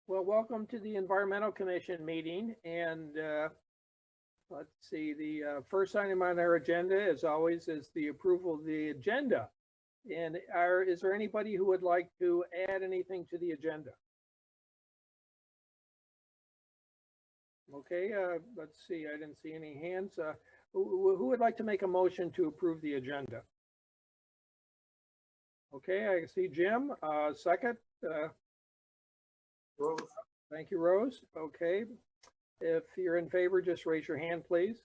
Well, welcome to the Environmental Commission meeting. And let's see, the first item on our agenda, as always, is the approval of the agenda. And is there anybody who would like to add anything to the agenda? Okay, let's see, I didn't see any hands. Who would like to make a motion to approve the agenda? Okay, I see Jim, second. Rose. Thank you, Rose. Okay, if you're in favor, just raise your hand, please.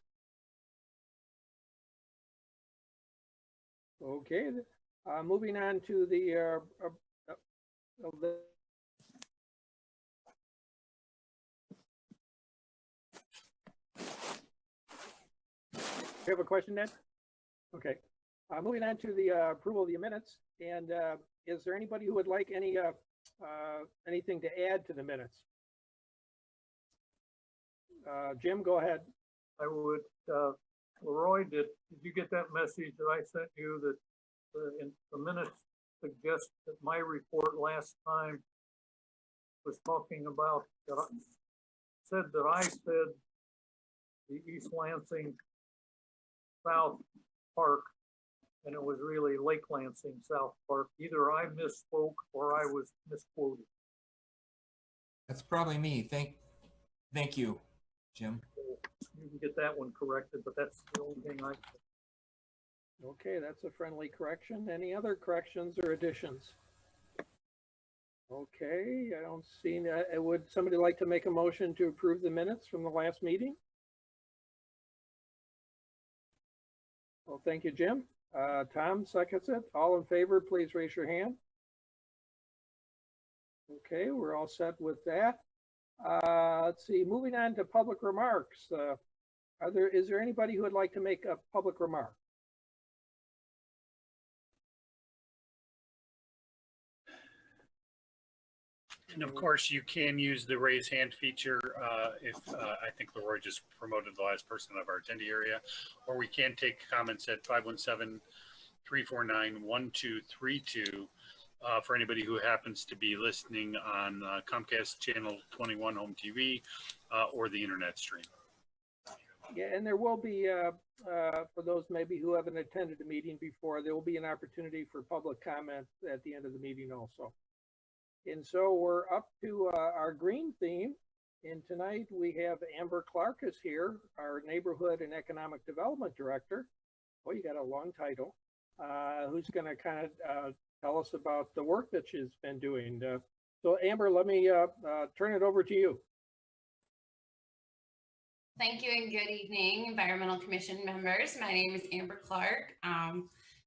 Okay, moving on to the you have a question, Ned? Okay, moving on to the approval of the minutes. And is there anybody who would like anything to add to the minutes? Jim, go ahead. I would, Leroy, did you get that message that I sent you that in the minutes suggest that my report last time was talking about, said the East Lansing South Park, and it was really Lake Lansing South Park. Either I misspoke or I was misquoted. That's probably me. Thank you, Jim. You can get that one corrected, but that's the only thing I said. Okay, that's a friendly correction. Any other corrections or additions? Okay, I don't see that. Would somebody like to make a motion to approve the minutes from the last meeting? Well, thank you, Jim. Tom seconds it. All in favor, please raise your hand. Okay, we're all set with that. Let's see, moving on to public remarks. Is there anybody who would like to make a public remark? And of course, you can use the raise hand feature if I think Leroy just promoted the last person of our attendee area, or we can take comments at 517-349-1232 for anybody who happens to be listening on Comcast Channel 21 Home TV or the internet stream. Yeah, and there will be, for those maybe who haven't attended the meeting before, there will be an opportunity for public comment at the end of the meeting also. And so we're up to our green theme. And tonight we have Amber Clark is here, our Neighborhood and Economic Development Director. Well, you got a long title, who's going to kind of tell us about the work that she's been doing. So Amber, let me turn it over to you. Thank you and good evening, Environmental Commission members. My name is Amber Clark.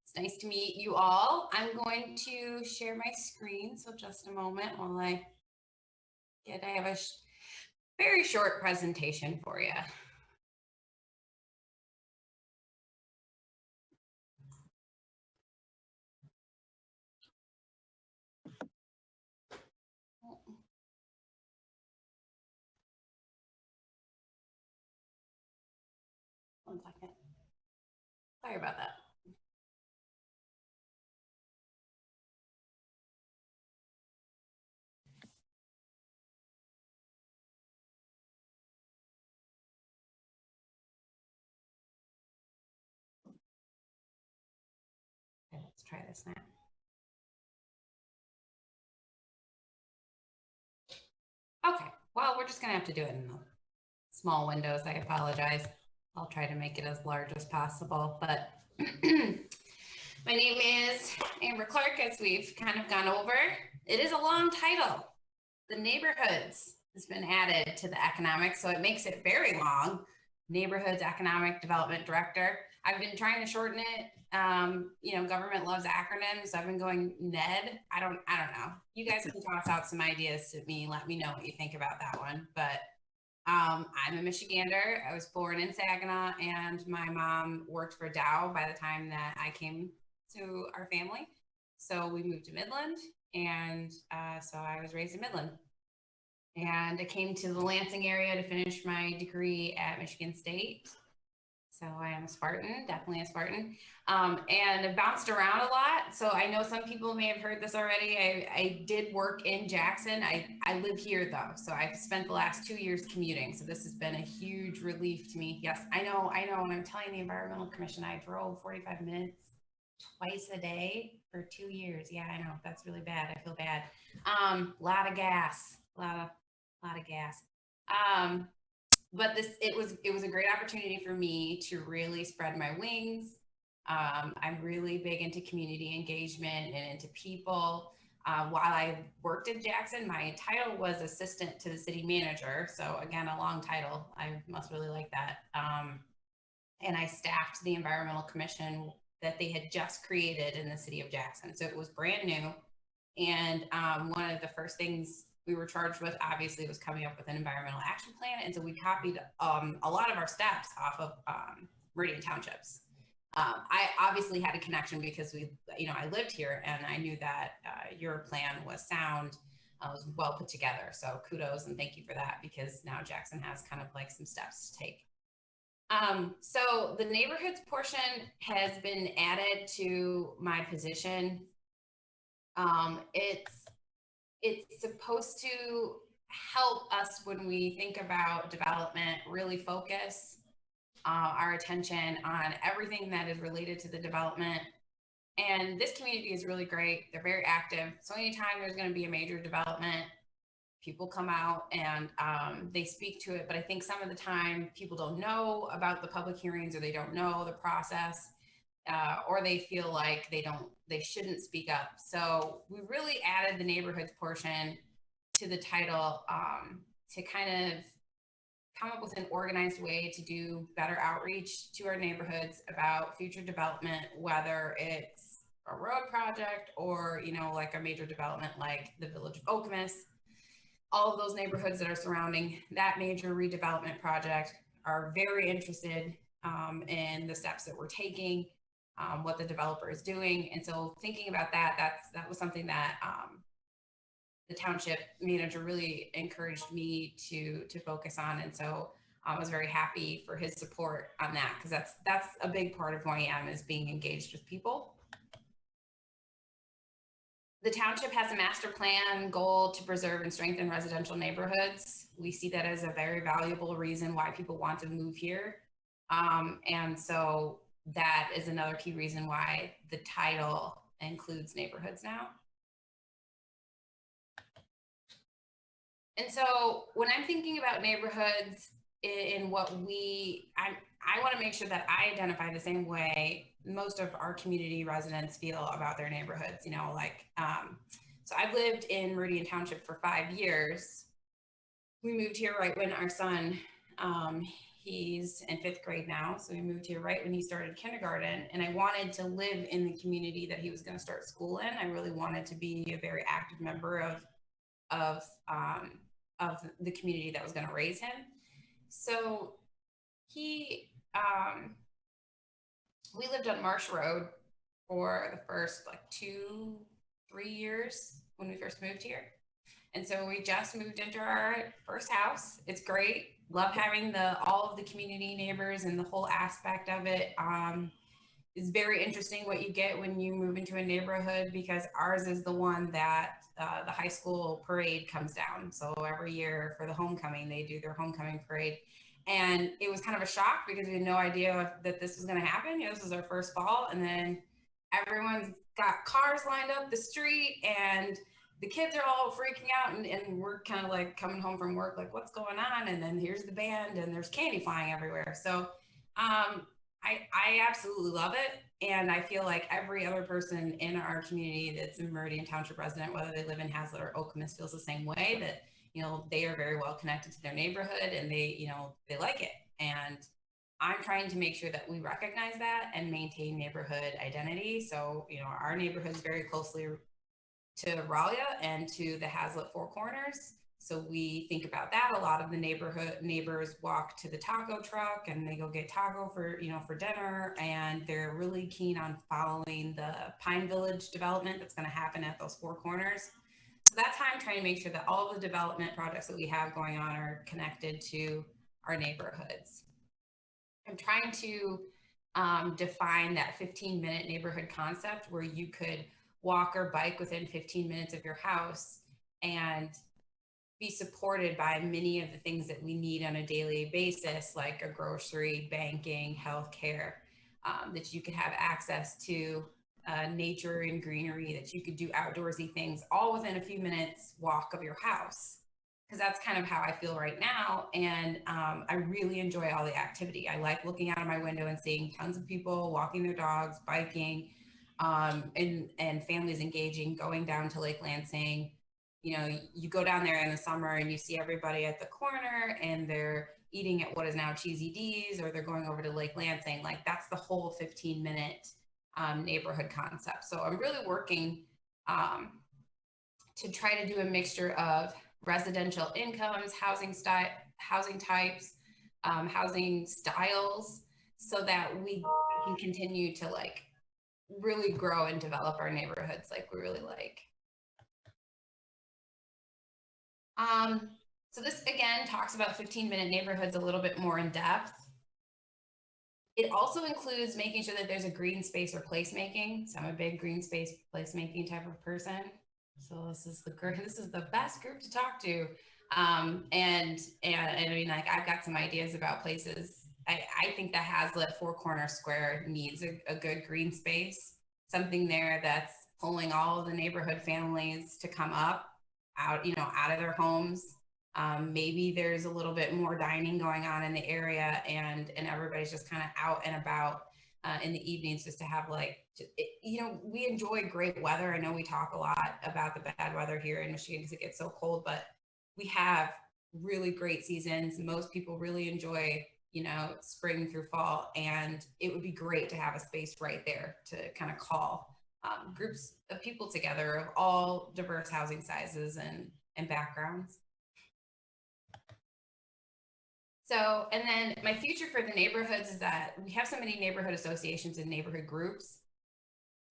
It's nice to meet you all. I'm going to share my screen, so just a moment while I have a very short presentation for you. One second. Sorry about that. Okay, let's try this now. Okay, well, we're just gonna have to do it in small windows. I apologize. I'll try to make it as large as possible, but my name is Amber Clark, as we've kind of gone over. It is a long title. The neighborhoods has been added to the economic, so it makes it very long. Neighborhoods Economic Development Director. I've been trying to shorten it. You know, government loves acronyms. So I've been going NED. I don't know. You guys can toss out some ideas to me. Let me know what you think about that one. But I'm a Michigander. I was born in Saginaw, and my mom worked for Dow by the time that I came to our family. So we moved to Midland, and so I was raised in Midland. And I came to the Lansing area to finish my degree at Michigan State. So I am a Spartan, definitely a Spartan, and bounced around a lot. So I know some people may have heard this already. I did work in Jackson. I live here though. So I've spent the last 2 years commuting. So this has been a huge relief to me. Yes, I know. And I'm telling the Environmental Commission, I drove 45 minutes twice a day for 2 years. Yeah, I know. That's really bad. I feel bad. Lot of gas, lot of gas. But it was a great opportunity for me to really spread my wings. I'm really big into community engagement and into people. While I worked in Jackson, my title was assistant to the city manager. So again, a long title. I must really like that. And I staffed the Environmental Commission that they had just created in the city of Jackson. So it was brand new. And one of the first things we were charged with, obviously, was coming up with an environmental action plan. And so we copied a lot of our steps off of Meridian Townships. I obviously had a connection because I lived here, and I knew that your plan was sound, was well put together. So kudos and thank you for that, because now Jackson has kind of like some steps to take. So the neighborhoods portion has been added to my position. It's supposed to help us when we think about development, really focus our attention on everything that is related to the development. And this community is really great. They're very active. So anytime there's going to be a major development, people come out and they speak to it. But I think some of the time people don't know about the public hearings, or they don't know the process, or they feel like they shouldn't speak up. So we really added the neighborhoods portion to the title to kind of come up with an organized way to do better outreach to our neighborhoods about future development, whether it's a road project or, like a major development like the village of Okemos. All of those neighborhoods that are surrounding that major redevelopment project are very interested in the steps that we're taking, what the developer is doing. And so thinking about that was something that the township manager really encouraged me to focus on. And so I was very happy for his support on that, because that's a big part of who I am, is being engaged with people. The township has a master plan goal to preserve and strengthen residential neighborhoods. We see that as a very valuable reason why people want to move here. And so that is another key reason why the title includes neighborhoods now. And so when I'm thinking about neighborhoods in what I want to make sure that I identify the same way most of our community residents feel about their neighborhoods, so I've lived in Meridian Township for 5 years. We moved here right when our son, he's in 5th grade now. So we moved here right when he started kindergarten, and I wanted to live in the community that he was going to start school in. I really wanted to be a very active member of the community that was going to raise him. So we lived on Marsh Road for the first 2-3 years when we first moved here. And so we just moved into our first house. It's great. Love having all of the community neighbors and the whole aspect of it. It's very interesting what you get when you move into a neighborhood, because ours is the one that the high school parade comes down. So every year for the homecoming, they do their homecoming parade. And it was kind of a shock because we had no idea that this was going to happen. This was our first fall. And then everyone's got cars lined up the street, and the kids are all freaking out, and we're kind of like coming home from work, like, what's going on? And then here's the band, and there's candy flying everywhere. So I absolutely love it. And I feel like every other person in our community that's a Meridian Township resident, whether they live in Hazlet or Okemos, feels the same way, that they are very well connected to their neighborhood, and they like it. And I'm trying to make sure that we recognize that and maintain neighborhood identity. So, our neighborhood is very closely to Raleigh and to the Hazlet Four Corners. So we think about that. A lot of the neighbors walk to the taco truck and they go get taco for dinner. And they're really keen on following the Pine Village development that's going to happen at those Four Corners. So that's how I'm trying to make sure that all of the development projects that we have going on are connected to our neighborhoods. I'm trying to define that 15-minute neighborhood concept where you could walk or bike within 15 minutes of your house and be supported by many of the things that we need on a daily basis, like a grocery, banking, healthcare, that you could have access to nature and greenery, that you could do outdoorsy things all within a few minutes walk of your house. Because that's kind of how I feel right now. And I really enjoy all the activity. I like looking out of my window and seeing tons of people walking their dogs, biking, and families engaging, going down to Lake Lansing. You know, you go down there in the summer and you see everybody at the corner and they're eating at what is now Cheesy D's, or they're going over to Lake Lansing. Like, that's the whole 15-minute neighborhood concept. So I'm really working to try to do a mixture of residential incomes, housing types, housing styles, so that we can continue to like really grow and develop our neighborhoods like we really like. So this again talks about 15-minute neighborhoods a little bit more in depth. It also includes making sure that there's a green space or placemaking. So I'm a big green space placemaking type of person. So this is the best group to talk to. And I mean, like, I've got some ideas about places. I think that Hazlitt Four Corner Square needs a good green space, something there that's pulling all of the neighborhood families to come up out of their homes. Maybe there's a little bit more dining going on in the area, and everybody's just kind of out and about in the evenings, just to have we enjoy great weather. I know we talk a lot about the bad weather here in Michigan because it gets so cold, but we have really great seasons. Most people really enjoy, spring through fall, and it would be great to have a space right there to kind of call groups of people together of all diverse housing sizes and backgrounds. So, and then my future for the neighborhoods is that we have so many neighborhood associations and neighborhood groups.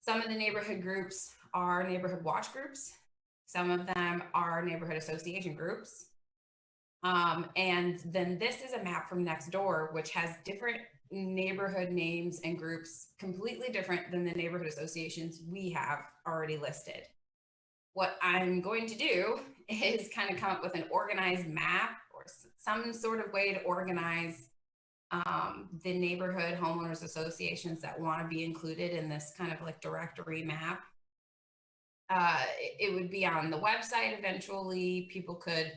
Some of the neighborhood groups are neighborhood watch groups. Some of them are neighborhood association groups. And then this is a map from Nextdoor, which has different neighborhood names and groups, completely different than the neighborhood associations we have already listed. What I'm going to do is kind of come up with an organized map or some sort of way to organize the neighborhood homeowners associations that want to be included in this kind of like directory map. It would be on the website eventually. People could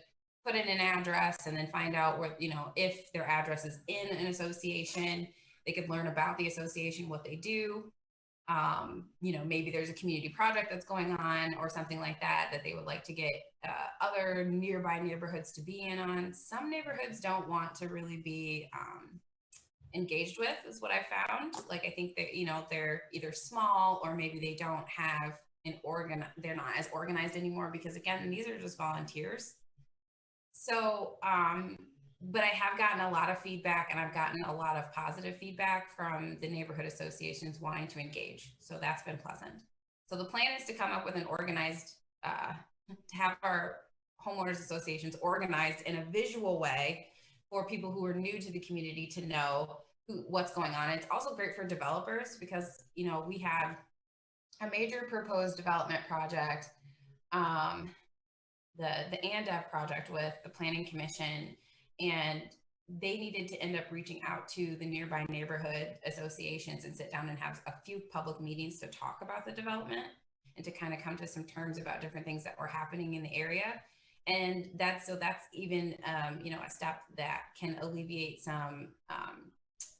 put in an address and then find out where, if their address is in an association, they could learn about the association, what they do. Maybe there's a community project that's going on or something like that they would like to get other nearby neighborhoods to be in on. Some neighborhoods don't want to really be engaged with, is what I found. Like, I think that, they're either small or maybe they don't have they're not as organized anymore, because again, these are just volunteers. So, but I have gotten a lot of feedback, and I've gotten a lot of positive feedback from the neighborhood associations wanting to engage. So that's been pleasant. So the plan is to come up with an organized, to have our homeowners associations organized in a visual way for people who are new to the community to know what's going on. It's also great for developers because, we have a major proposed development project, the ANDEV project with the Planning Commission, and they needed to end up reaching out to the nearby neighborhood associations and sit down and have a few public meetings to talk about the development and to kind of come to some terms about different things that were happening in the area. And that's even, a step that can alleviate some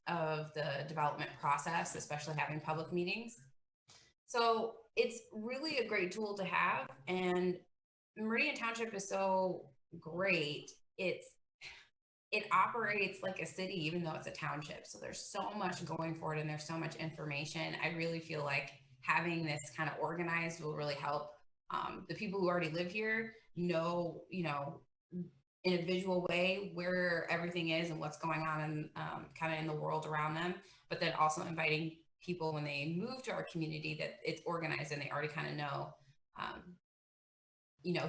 of the development process, especially having public meetings. So it's really a great tool to have. And Meridian Township is so great. It operates like a city, even though it's a township. So there's so much going for it, and there's so much information. I really feel like having this kind of organized will really help the people who already live here know, in a visual way where everything is and what's going on in kind of in the world around them. But then also inviting people when they move to our community that it's organized and they already kind of know,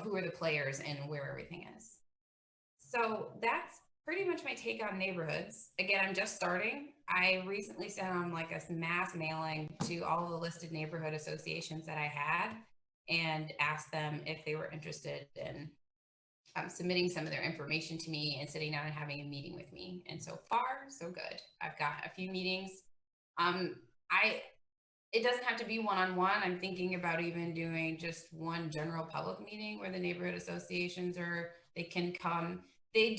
who are the players and where everything is. So that's pretty much my take on neighborhoods. Again, I'm just starting. I recently sent on like a mass mailing to all the listed neighborhood associations that I had and asked them if they were interested in submitting some of their information to me and sitting down and having a meeting with me. And so far, so good. I've got a few meetings. It doesn't have to be one-on-one. I'm thinking about even doing just one general public meeting where the neighborhood associations they can come. The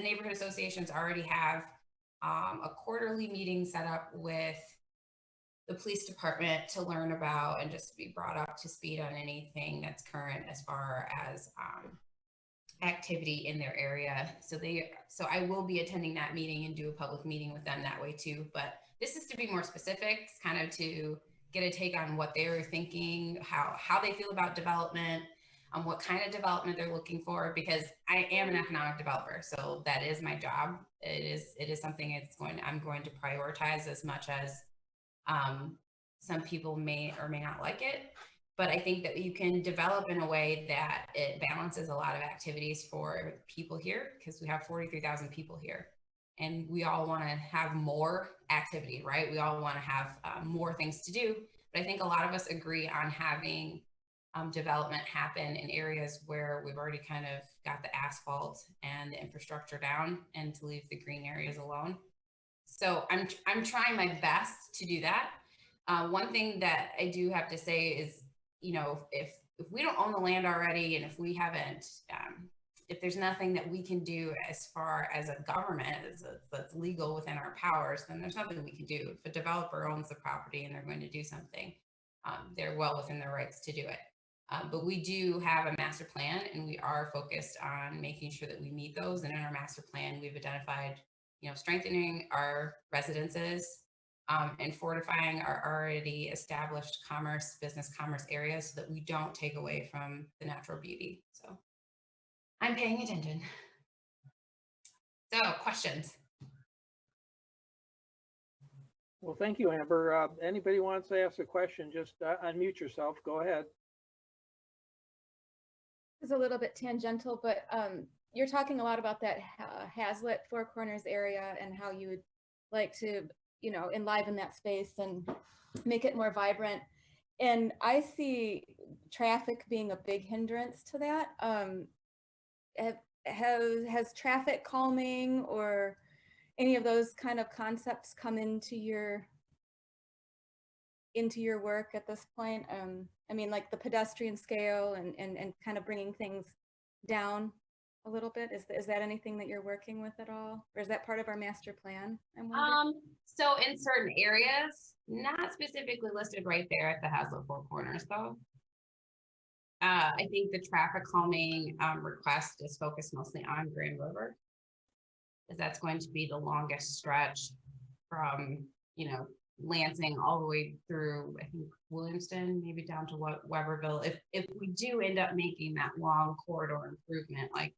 neighborhood associations already have a quarterly meeting set up with the police department to learn about and just to be brought up to speed on anything that's current as far as activity in their area. So I will be attending that meeting and do a public meeting with them that way too. But this is to be more specific, kind of to get a take on what they're thinking, how they feel about development, what kind of development they're looking for, because I am an economic developer. So that is my job. It is something I'm going to prioritize as much as some people may or may not like it. But I think that you can develop in a way that it balances a lot of activities for people here, because we have 43,000 people here and we all want to have more activity, right? We all want to have more things to do. But I think a lot of us agree on having development happen in areas where we've already kind of got the asphalt and the infrastructure down, and to leave the green areas alone. So I'm trying my best to do that. One thing that I do have to say is, if we don't own the land already, and if we haven't, if there's nothing that we can do as far as a government that's legal within our powers, then there's nothing we can do. If a developer owns the property and they're going to do something, they're well within their rights to do it. But we do have a master plan, and we are focused on making sure that we meet those. And in our master plan, we've identified, strengthening our residences, and fortifying our already established business commerce areas, so that we don't take away from the natural beauty. So I'm paying attention. So questions? Well, thank you, Amber. Anybody wants to ask a question, just unmute yourself. Go ahead. Is a little bit tangential, but you're talking a lot about that Hazlitt Four Corners area and how you would like to, enliven that space and make it more vibrant. And I see traffic being a big hindrance to that. Has traffic calming or any of those kind of concepts come into your work at this point? I mean, like the pedestrian scale and kind of bringing things down a little bit. Is that anything that you're working with at all? Or is that part of our master plan? So in certain areas, not specifically listed right there at the Hazlitt Four Corners though. I think the traffic calming request is focused mostly on Grand River, because that's going to be the longest stretch from, Lansing all the way through, I think, Williamston, maybe down to Weberville. If we do end up making that long corridor improvement, like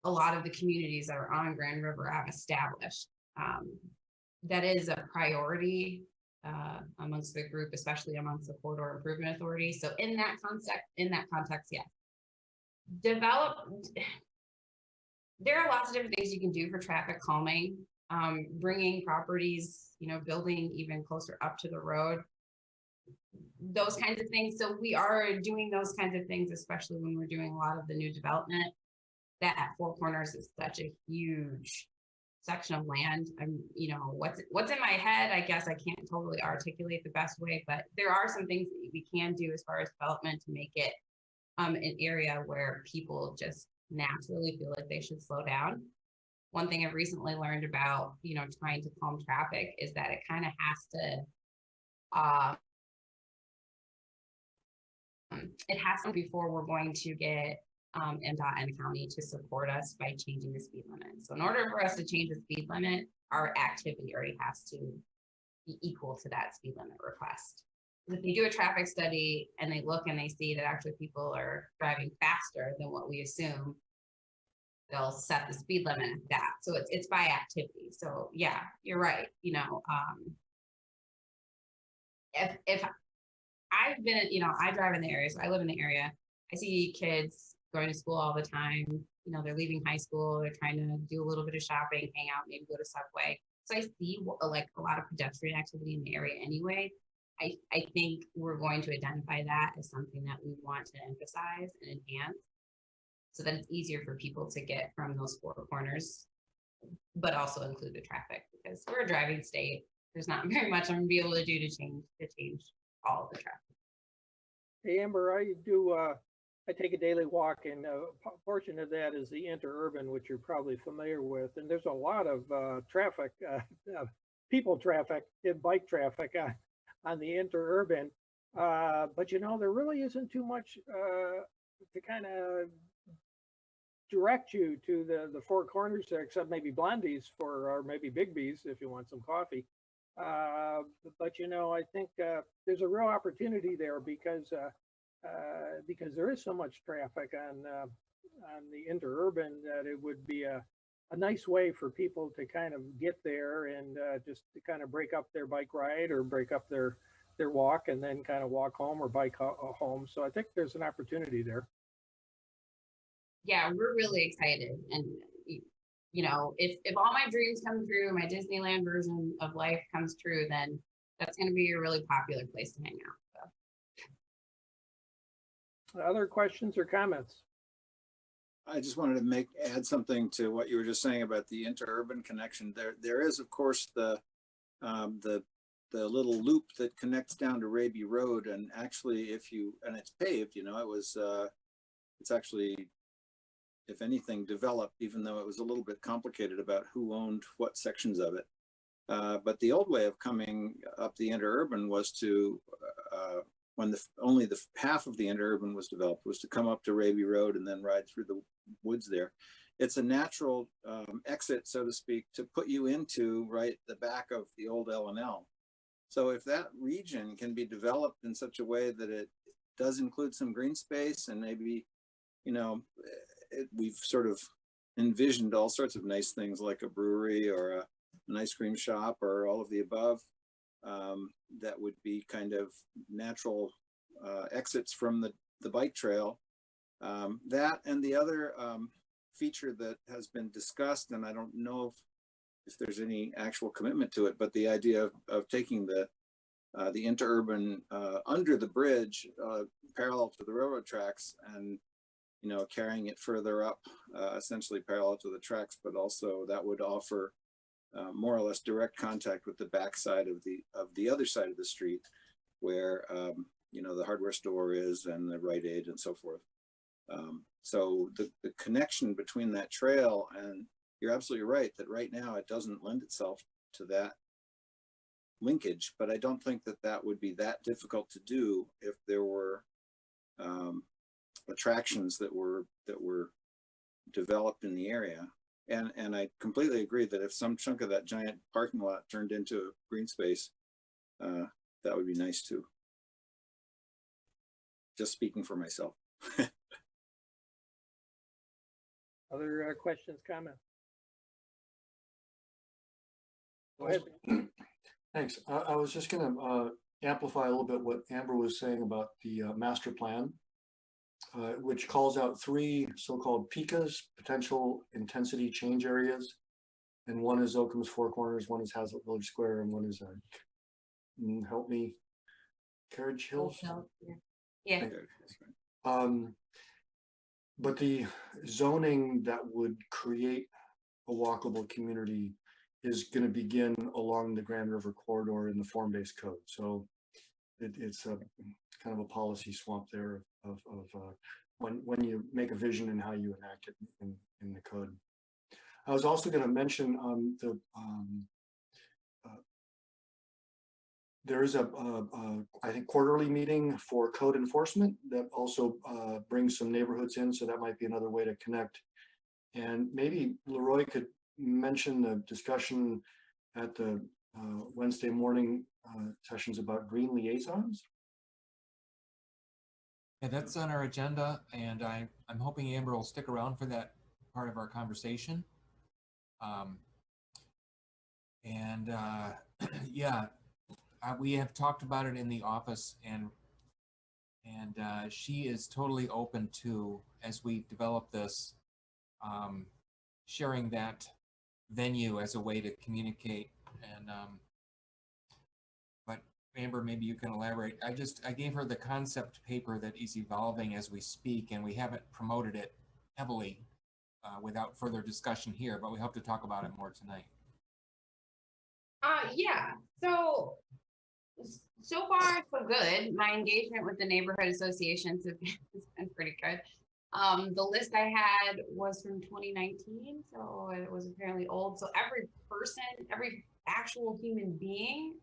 a lot of the communities that are on Grand River have established, that is a priority amongst the group, especially amongst the Corridor Improvement Authority. So in that context, yes. There are lots of different things you can do for traffic calming. Bringing properties, building even closer up to the road, those kinds of things. So we are doing those kinds of things, especially when we're doing a lot of the new development. That at Four Corners is such a huge section of land. What's in my head, I guess I can't totally articulate the best way, but there are some things that we can do as far as development to make it an area where people just naturally feel like they should slow down. One thing I've recently learned about, trying to calm traffic is that it kind of has to before we're going to get MDOT and the county to support us by changing the speed limit. So in order for us to change the speed limit, our activity already has to be equal to that speed limit request. If they do a traffic study and they look and they see that actually people are driving faster than what we assume, they'll set the speed limit at that. So it's by activity. So yeah, you're right. If I've been, I drive in the area, so I live in the area. I see kids going to school all the time. you know, they're leaving high school, they're trying to do a little bit of shopping, hang out, maybe go to Subway. So I see like a lot of pedestrian activity in the area anyway. I think we're going to identify that as something that we want to emphasize and enhance so that it's easier for people to get from those four corners, but also include the traffic, because we're a driving state. There's not very much I'm gonna be able to do to change all of the traffic. Hey, Amber, I take a daily walk, and a portion of that is the interurban, which you're probably familiar with. And there's a lot of traffic, people traffic, and bike traffic on the interurban. But you know, there really isn't too much to kind of direct you to the four corners there, except maybe Blondie's or maybe Big B's if you want some coffee. But you know, I think there's a real opportunity there because there is so much traffic on the interurban that it would be a nice way for people to kind of get there and just to kind of break up their bike ride or break up their walk and then kind of walk home or bike home. So I think there's an opportunity there. Yeah, we're really excited. And, you know, if all my dreams come true, my Disneyland version of life comes true, then that's going to be a really popular place to hang out. So. Other questions or comments? I just wanted to add something to what you were just saying about the interurban connection. There is, of course, the little loop that connects down to Raby Road, and actually, and it's paved, you know, it's actually, if anything, developed, even though it was a little bit complicated about who owned what sections of it. But the old way of coming up the interurban was to, when only the half of the interurban was developed, was to come up to Raby Road and then ride through the woods there. It's a natural exit, so to speak, to put you into the back of the old L&L. So if that region can be developed in such a way that it does include some green space, and maybe, you know, we've sort of envisioned all sorts of nice things like a brewery or an ice cream shop or all of the above, that would be kind of natural exits from the bike trail. That and the other feature that has been discussed, and I don't know if there's any actual commitment to it, but the idea of taking the interurban under the bridge, parallel to the railroad tracks, and you know, carrying it further up, essentially parallel to the tracks, but also that would offer more or less direct contact with the backside of the other side of the street, where you know, the hardware store is and the Rite Aid and so forth. So the connection between that trail, and you're absolutely right that right now it doesn't lend itself to that linkage, but I don't think that would be that difficult to do if there were attractions that were developed in the area. And I completely agree that if some chunk of that giant parking lot turned into green space, that would be nice too. Just speaking for myself. Other questions, comments? Go ahead. Thanks. I was just going to amplify a little bit what Amber was saying about the master plan, which calls out 3 so-called PICAs, potential intensity change areas. And one is Oakham's Four Corners, one is Hazlitt Village Square, and one is, help me, Carriage Hills? Yeah. But the zoning that would create a walkable community is going to begin along the Grand River corridor in the form-based code. So it's a kind of a policy swamp there of when you make a vision and how you enact it in the code. I was also going to mention there is I think quarterly meeting for code enforcement that also brings some neighborhoods in, so that might be another way to connect. And maybe Leroy could mention the discussion at the Wednesday morning sessions about green liaisons. Yeah, that's on our agenda, and I'm hoping Amber will stick around for that part of our conversation. Yeah, we have talked about it in the office, and she is totally open to, as we develop this, sharing that venue as a way to communicate. And but Amber, maybe you can elaborate. I gave her the concept paper that is evolving as we speak, and we haven't promoted it heavily without further discussion here, but we hope to talk about it more tonight. Yeah, so far so good. My engagement with the neighborhood associations has been pretty good. The list I had was from 2019, so it was apparently old. So every person, every actual human being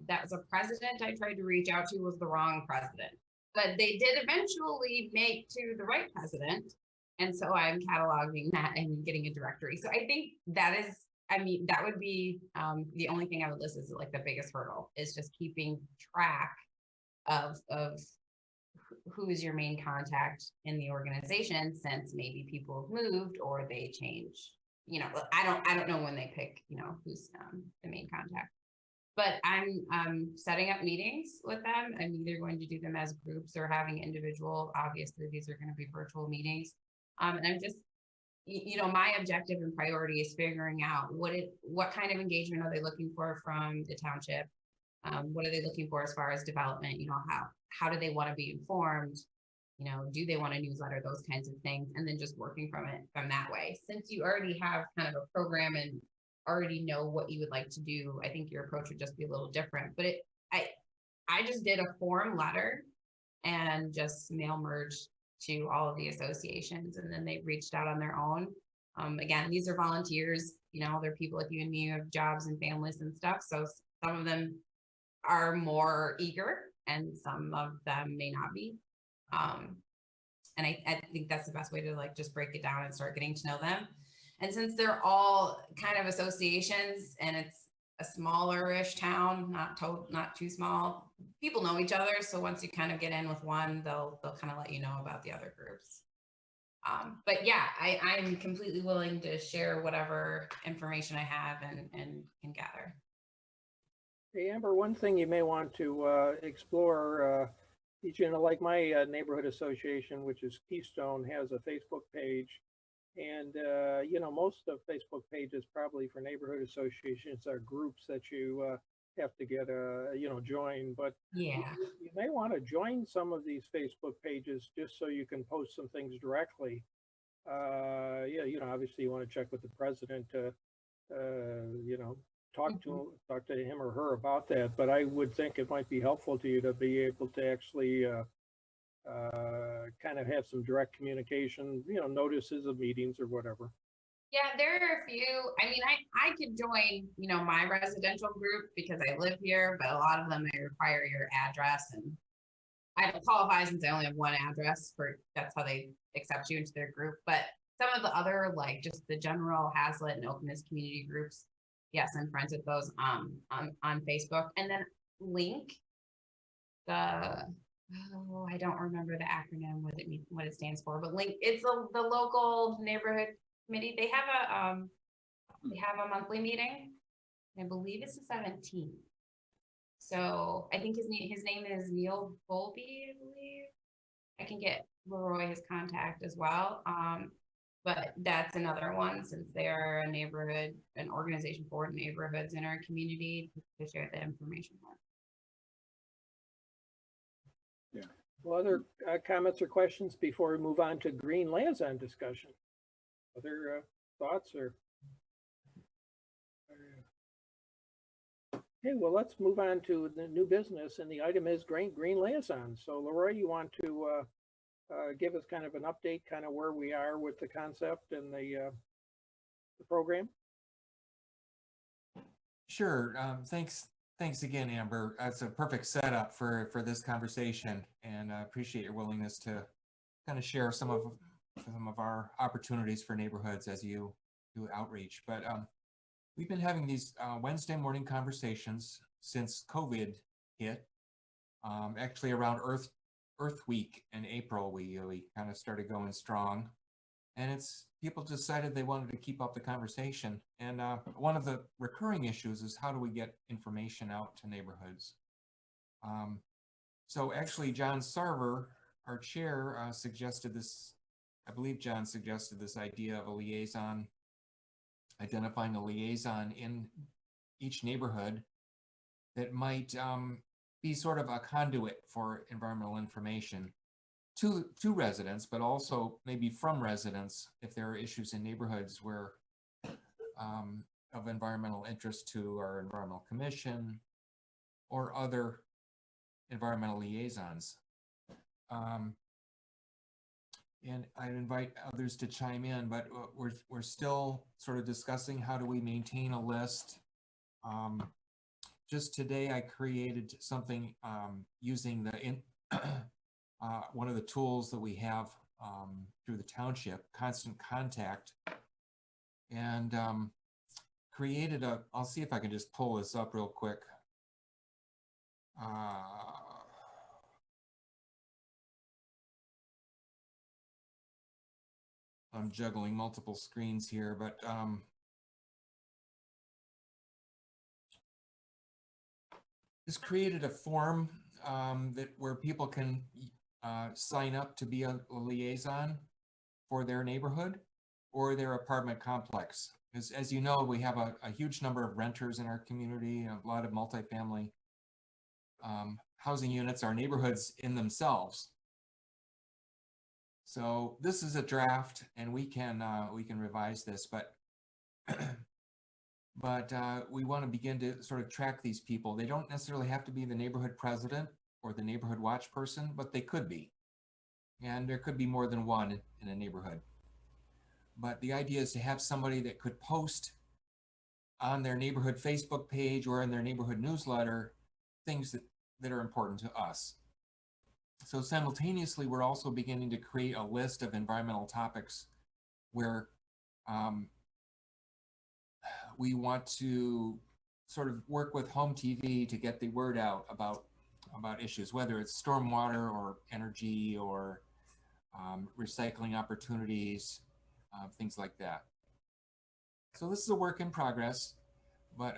that was a president I tried to reach out to was the wrong president. But they did eventually make to the right president. And so I'm cataloging that and getting a directory. So I think that is, I mean, that would be the only thing I would list is like the biggest hurdle is just keeping track of who is your main contact in the organization, since maybe people have moved or they change. You know, I don't know when they pick, you know, who's the main contact. But I'm setting up meetings with them. I'm either going to do them as groups or having individual. Obviously, these are going to be virtual meetings. And I'm just, you know, my objective and priority is figuring out what kind of engagement are they looking for from the township? What are they looking for as far as development? You know, how do they want to be informed? You know, do they want a newsletter? Those kinds of things, and then just working from that way. Since you already have kind of a program and already know what you would like to do, I think your approach would just be a little different. But I just did a form letter and just mail merged to all of the associations, and then they reached out on their own. Again, these are volunteers, you know, they're people like you and me who have jobs and families and stuff. So some of them are more eager and some of them may not be. And I think that's the best way to like just break it down and start getting to know them. And since they're all kind of associations and it's a smaller-ish town, not too small, people know each other. So once you kind of get in with one, they'll kind of let you know about the other groups. But yeah, I'm completely willing to share whatever information I have and can gather. Hey, Amber, one thing you may want to explore, you know, like my neighborhood association, which is Keystone, has a Facebook page. And, you know, most of Facebook pages probably for neighborhood associations are groups that you have to get, you know, join. But Yeah. you may want to join some of these Facebook pages just so you can post some things directly. Yeah, you know, obviously you want to check with the president to, you know, talk to him or her about that. But I would think it might be helpful to you to be able to actually kind of have some direct communication, you know, notices of meetings or whatever. Yeah, there are a few. I mean, I could join, you know, my residential group because I live here, but a lot of them may require your address, and I don't qualify since I only have one address that's how they accept you into their group. But some of the other, like just the general Hazlet and Openness community groups, yes, I'm friends with those on Facebook. And then Link, I don't remember the acronym, what it stands for, but Link, it's the local neighborhood committee. They have a monthly meeting. I believe it's the 17th. So I think his name is Neil Bolby, I believe. I can get Leroy his contact as well. But that's another one, since they're an organization for neighborhoods in our community, to share the information with. Yeah. Well, other comments or questions before we move on to green liaison discussion? Other thoughts or? Okay, well, let's move on to the new business, and the item is green liaison. So Leroy, you want to give us kind of an update, kind of where we are with the concept and the program? Sure. Thanks again, Amber. That's a perfect setup for this conversation, and I appreciate your willingness to kind of share some of our opportunities for neighborhoods as you do outreach. But we've been having these Wednesday morning conversations since COVID hit. Actually, around Earth Week in April, we kind of started going strong, and people decided they wanted to keep up the conversation. And one of the recurring issues is, how do we get information out to neighborhoods? So actually, John Sarver, our chair, suggested this I believe John suggested this idea of a liaison, identifying a liaison in each neighborhood that might be sort of a conduit for environmental information to residents, but also maybe from residents if there are issues in neighborhoods where of environmental interest to our environmental commission or other environmental liaisons. And I invite others to chime in, but we're still sort of discussing how do we maintain a list. Just today, I created something using the one of the tools that we have through the township, Constant Contact, and created a, I'll see if I can just pull this up real quick. I'm juggling multiple screens here, but this created a form that where people can sign up to be a liaison for their neighborhood or their apartment complex. Because as you know, we have a huge number of renters in our community, a lot of multifamily housing units, our neighborhoods in themselves. So this is a draft, and we can revise this, but we want to begin to sort of track these people. They don't necessarily have to be the neighborhood president or the neighborhood watch person, but they could be, and there could be more than one in a neighborhood. But the idea is to have somebody that could post on their neighborhood Facebook page or in their neighborhood newsletter things that are important to us. So simultaneously, we're also beginning to create a list of environmental topics where we want to sort of work with home TV to get the word out about issues, whether it's stormwater or energy or recycling opportunities, things like that. So this is a work in progress, but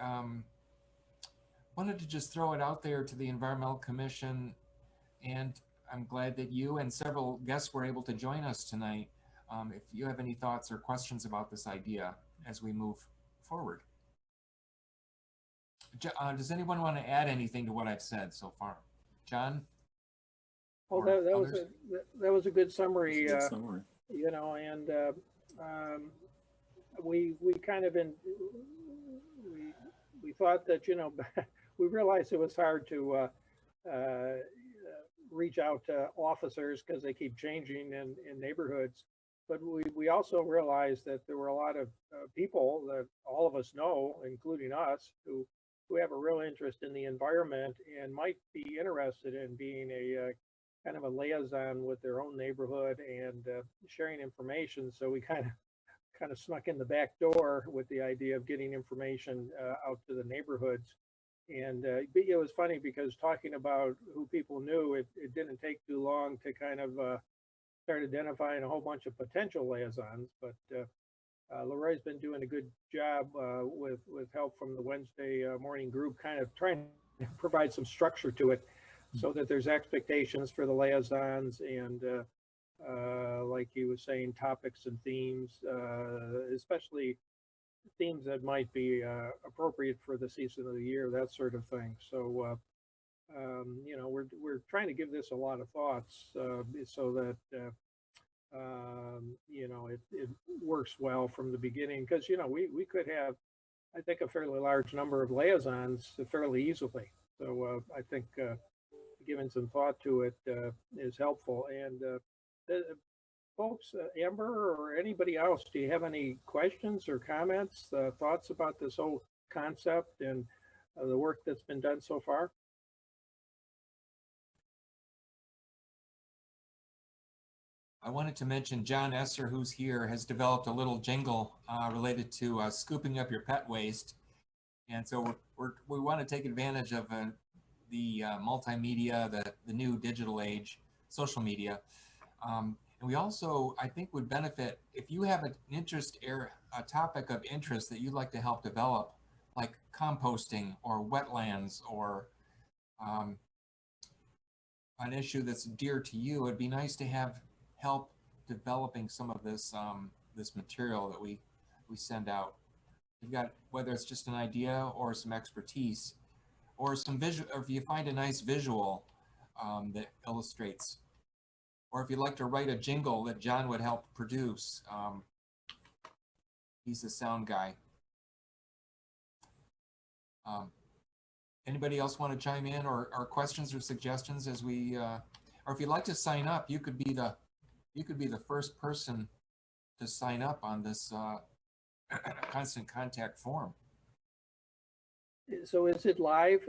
wanted to just throw it out there to the Environmental Commission, and I'm glad that you and several guests were able to join us tonight. If you have any thoughts or questions about this idea as we move forward. Does anyone want to add anything to what I've said so far? John? Well, that was a good summary, you know, and we kind of we thought that, you know, we realized it was hard to reach out to officers because they keep changing in neighborhoods. But we also realized that there were a lot of people that all of us know, including us, who have a real interest in the environment and might be interested in being a kind of a liaison with their own neighborhood and sharing information. So we kind of snuck in the back door with the idea of getting information out to the neighborhoods. And it was funny because talking about who people knew, it didn't take too long to kind of start identifying a whole bunch of potential liaisons. But Leroy's been doing a good job with help from the Wednesday morning group, kind of trying to provide some structure to it so that there's expectations for the liaisons and like he was saying, topics and themes, especially themes that might be appropriate for the season of the year, that sort of thing. So, you know, we're trying to give this a lot of thoughts so that, you know, it works well from the beginning. Because, you know, we could have, I think, a fairly large number of liaisons fairly easily. So I think giving some thought to it is helpful. And folks, Amber or anybody else, do you have any questions or comments, thoughts about this whole concept and the work that's been done so far? I wanted to mention John Esser, who's here, has developed a little jingle related to scooping up your pet waste. And so we want to take advantage of the multimedia, the new digital age, social media. And we also, I think, would benefit if you have an interest, a topic of interest that you'd like to help develop, like composting or wetlands or an issue that's dear to you. It'd be nice to have help developing some of this this material that we send out. You've got, whether it's just an idea or some expertise or some visual, or if you find a nice visual that illustrates, or if you'd like to write a jingle that John would help produce. He's the sound guy. Anybody else want to chime in, or questions or suggestions as we, or if you'd like to sign up, you could be the first person to sign up on this constant contact form. So is it live?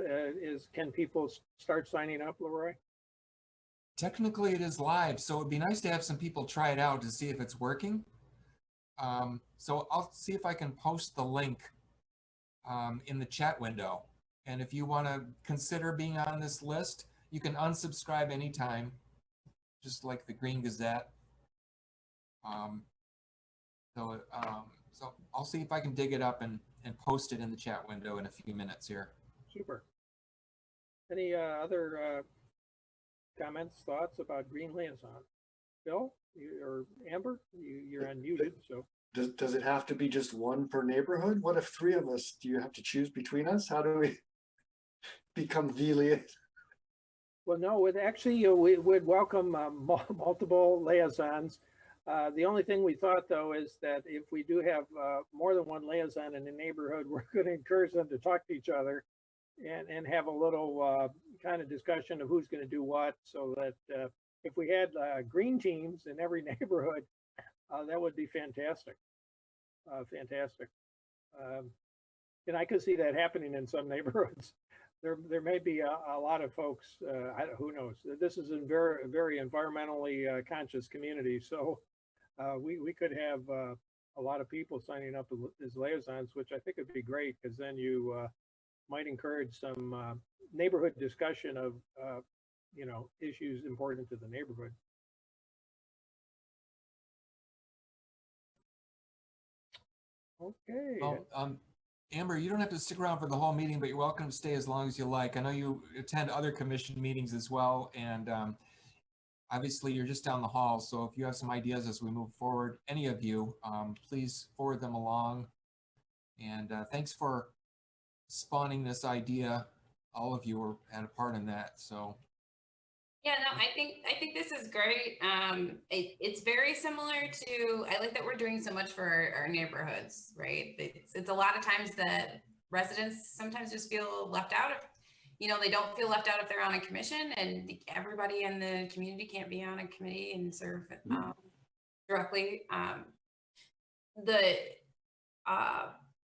Can people start signing up, Leroy? Technically, it is live, so it'd be nice to have some people try it out to see if it's working. So I'll see if I can post the link in the chat window. And if you want to consider being on this list, you can unsubscribe anytime, just like the Green Gazette. So I'll see if I can dig it up and post it in the chat window in a few minutes here. Super. Any other comments, thoughts about Green Liaison? Bill or Amber, you're unmuted, so. Does it have to be just one per neighborhood? What if 3 of us, do you have to choose between us? How do we become the liaison? Well, no, actually, we would welcome multiple liaisons. The only thing we thought, though, is that if we do have more than one liaison in the neighborhood, we're going to encourage them to talk to each other and have a little kind of discussion of who's going to do what, so that if we had green teams in every neighborhood, that would be fantastic. Fantastic. And I could see that happening in some neighborhoods. There may be a lot of folks, who knows? This is a very environmentally conscious community, so we could have a lot of people signing up as liaisons, which I think would be great, because then you might encourage some neighborhood discussion of issues important to the neighborhood. Okay. Well, Amber, you don't have to stick around for the whole meeting, but you're welcome to stay as long as you like. I know you attend other commission meetings as well, and obviously you're just down the hall, so if you have some ideas as we move forward, any of you, please forward them along. And thanks for spawning this idea. All of you had a part in that, so. Yeah, no, I think this is great. It's very similar to, I like that we're doing so much for our neighborhoods, right? It's a lot of times that residents sometimes just feel left out. They don't feel left out if they're on a commission, and everybody in the community can't be on a committee and serve directly. The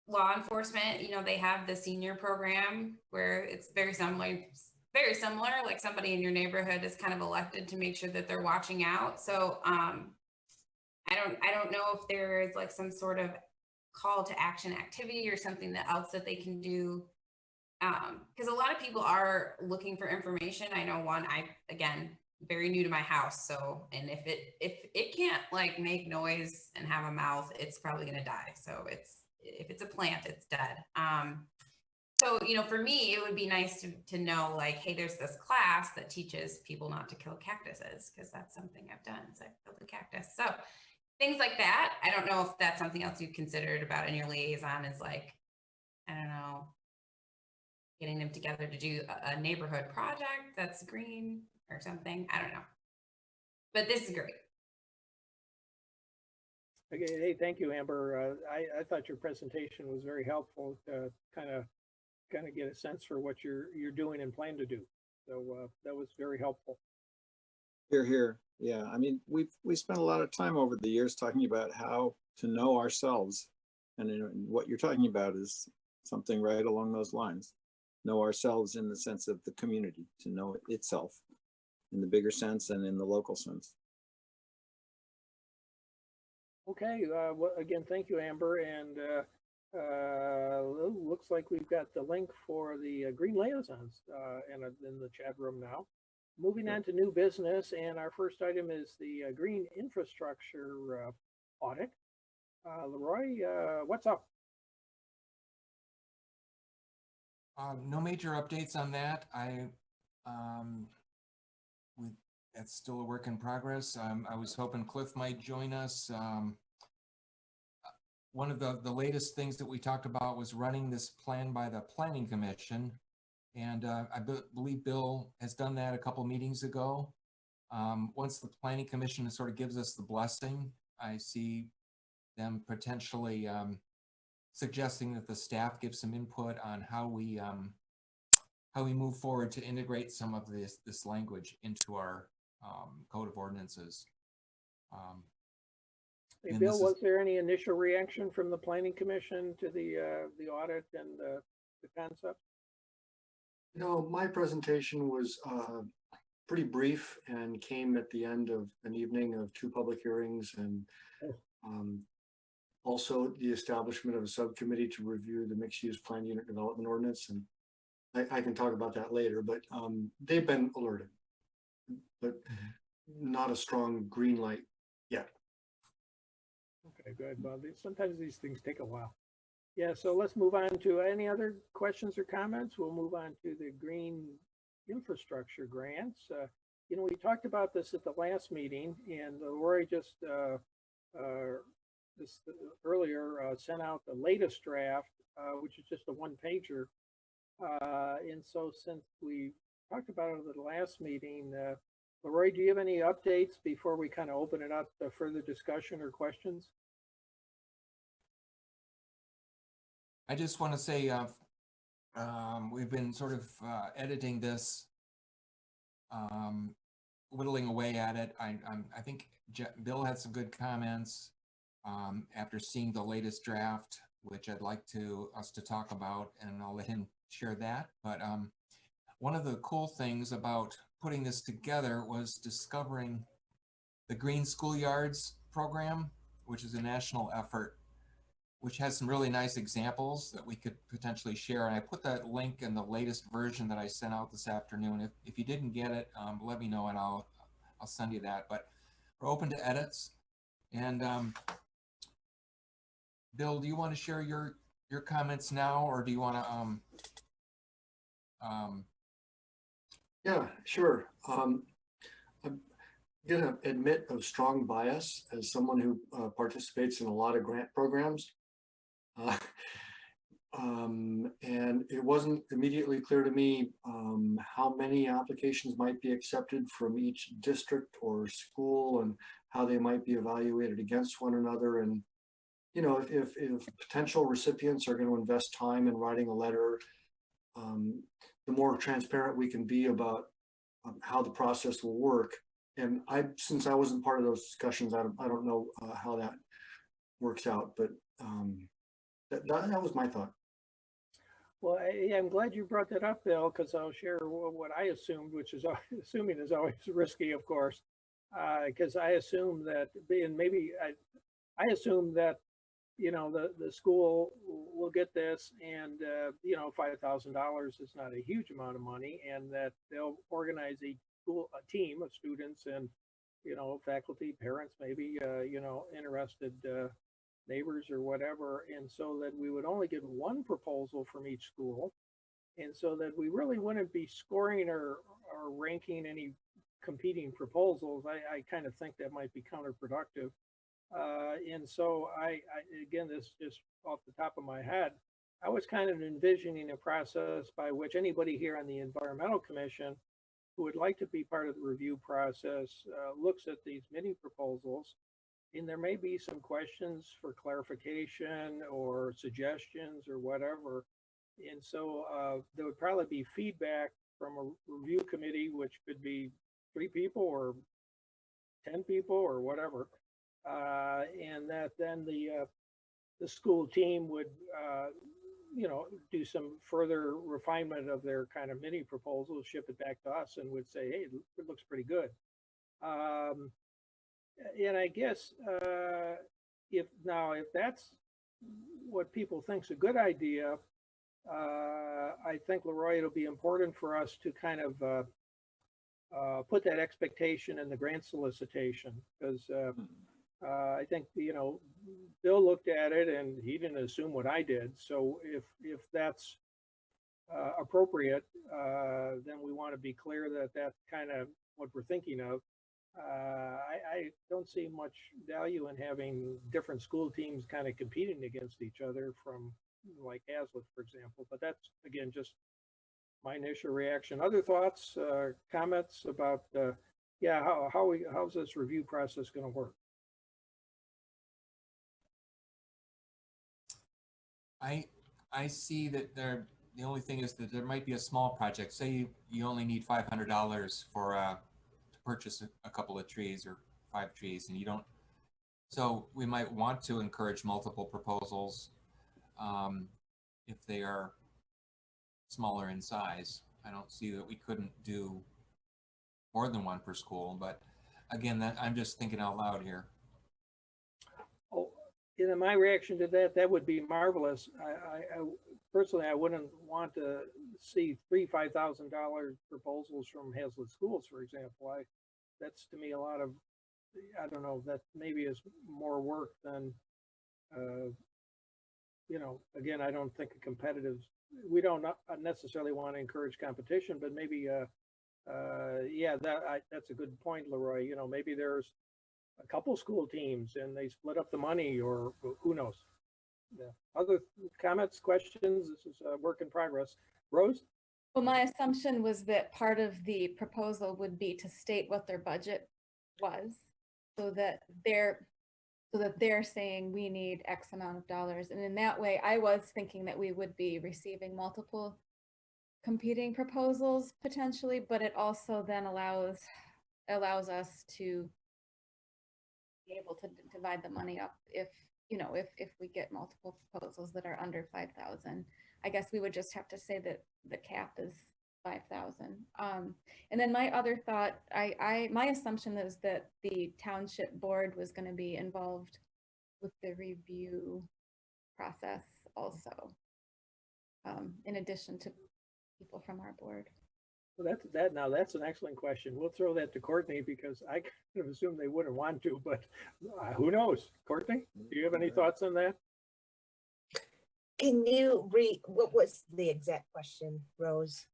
law enforcement, they have the senior program where it's very similar, like somebody in your neighborhood is kind of elected to make sure that they're watching out. So I don't know if there is like some sort of call to action activity or something else that they can do, because a lot of people are looking for information. I know again, very new to my house, so, and if it can't like make noise and have a mouth, it's probably going to die. So if it's a plant, it's dead. So, for me, it would be nice to know, like, hey, there's this class that teaches people not to kill cactuses, because that's something I've done. So I've killed a cactus. So things like that. I don't know if that's something else you've considered about in your liaison, is like, I don't know, getting them together to do a neighborhood project that's green or something. I don't know. But this is great. Okay, hey, thank you, Amber. I thought your presentation was very helpful to kind of get a sense for what you're doing and plan to do. So that was very helpful. Here. Yeah, I mean, we spent a lot of time over the years talking about how to know ourselves, and what you're talking about is something right along those lines. Know ourselves in the sense of the community, to know itself in the bigger sense and in the local sense. Okay, well, again, thank you, Amber. And looks like we've got the link for the Green Liaisons in the chat room now. Moving on to new business, and our first item is the green infrastructure audit. Leroy, what's up? No major updates on that. We That's still a work in progress. I was hoping Cliff might join us. One of the latest things that we talked about was running this plan by the Planning Commission. And I believe Bill has done that a couple meetings ago. Once the Planning Commission sort of gives us the blessing, I see them potentially suggesting that the staff give some input on how we move forward to integrate some of this language into our code of ordinances. Hey, and Bill, this is- was there any initial reaction from the Planning Commission to the audit and the concept? No, my presentation was pretty brief and came at the end of an evening of 2 public hearings and also the establishment of a subcommittee to review the mixed-use plan unit development ordinance. And I can talk about that later, but they've been alerted, but not a strong green light yet. Okay, good. Well, sometimes these things take a while. Yeah, so let's move on to any other questions or comments. We'll move on to the green infrastructure grants. You know, we talked about this at the last meeting, and Lori just earlier sent out the latest draft, which is just a one-pager. And so since we talked about it at the last meeting, Leroy, do you have any updates before we kind of open it up to further discussion or questions? I just want to say we've been sort of editing this, whittling away at it. I think Bill had some good comments after seeing the latest draft, which I'd like us to talk about, and I'll let him share that. But one of the cool things about putting this together was discovering the Green Schoolyards program, which is a national effort, which has some really nice examples that we could potentially share. And I put that link in the latest version that I sent out this afternoon. If you didn't get it, let me know and I'll send you that. But we're open to edits. And Bill, do you want to share your comments now, or do you want to? Yeah, sure. I'm gonna admit a strong bias as someone who participates in a lot of grant programs. And it wasn't immediately clear to me how many applications might be accepted from each district or school and how they might be evaluated against one another. And, you know, if potential recipients are going to invest time in writing a letter, the more transparent we can be about how the process will work. And since I wasn't part of those discussions, I don't know how that works out, but that was my thought. Well, I'm glad you brought that up, Bill, because I'll share what I assumed, which is assuming is always risky, of course, because I assume that, and maybe I assume that, you know, the school will get this, and you know, $5,000 is not a huge amount of money, and that they'll organize a team of students and, you know, faculty, parents, maybe, you know, interested neighbors or whatever, and so that we would only get one proposal from each school, and so that we really wouldn't be scoring or ranking any competing proposals. I kind of think that might be counterproductive. And so I again, this just off the top of my head, I was kind of envisioning a process by which anybody here on the Environmental Commission who would like to be part of the review process looks at these mini proposals, and there may be some questions for clarification or suggestions or whatever. And so there would probably be feedback from a review committee, which could be 3 people or 10 people or whatever. And that then the school team would, you know, do some further refinement of their kind of mini proposal, ship it back to us, and would say, hey, it looks pretty good. And I guess if that's what people think's a good idea, I think, Leroy, it'll be important for us to kind of put that expectation in the grant solicitation, because I think, you know, Bill looked at it and he didn't assume what I did. So if that's appropriate, then we want to be clear that that kind of what we're thinking of. I don't see much value in having different school teams kind of competing against each other from like Hazlet, for example, but that's again, just my initial reaction. Other thoughts, comments about, yeah, how's this review process going to work? I see that the only thing is that there might be a small project. Say you only need $500 for to purchase a couple of trees or 5 trees, and you don't. So we might want to encourage multiple proposals if they are smaller in size. I don't see that we couldn't do more than one per school, but again, that I'm just thinking out loud here. Oh, you know, my reaction to that would be marvelous. I personally, I wouldn't want to see $5,000 proposals from Hazlet schools, for example. That's to me a lot of, I don't know, that maybe is more work than, you know, again, I don't think a competitive, we don't necessarily want to encourage competition, but maybe, yeah, that's a good point, Leroy. You know, maybe there's a couple school teams and they split up the money, or who knows. Yeah. Other comments, questions? This is a work in progress. Rose? Well, my assumption was that part of the proposal would be to state what their budget was, so that they're saying we need X amount of dollars. And in that way, I was thinking that we would be receiving multiple competing proposals potentially, but it also then allows us to be able to divide the money up if, you know, if we get multiple proposals that are under 5,000. I guess we would just have to say that the cap is 5,000. And then my other thought, my assumption is that the township board was going to be involved with the review process also, in addition to people from our board. Well, that's an excellent question. We'll throw that to Courtney because I kind of assume they wouldn't want to, but who knows? Courtney, do you have any thoughts on that? Can you what was the exact question, Rose?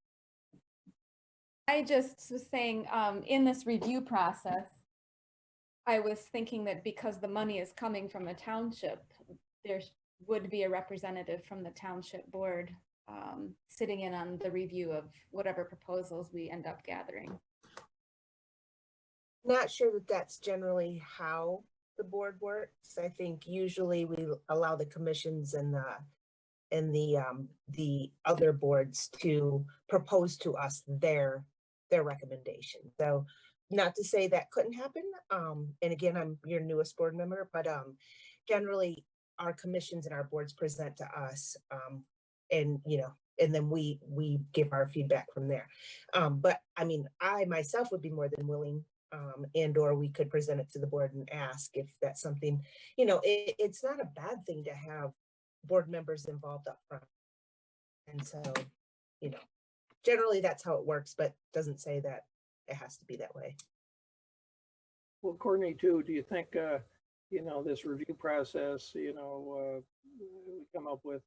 I just was saying, in this review process, I was thinking that because the money is coming from a township, there would be a representative from the township board sitting in on the review of whatever proposals we end up gathering. Not sure that that's generally how the board works. I think usually we allow the commissions and the other boards to propose to us their recommendation. So not to say that couldn't happen. And again, I'm your newest board member, but generally our commissions and our boards present to us, and you know, and then we give our feedback from there. But I mean, I myself would be more than willing, and or we could present it to the board and ask if that's something, you know, it's not a bad thing to have board members involved up front. And so, you know, generally that's how it works, but doesn't say that it has to be that way. Well, Courtney, too, do you think, you know, this review process, you know, we come up with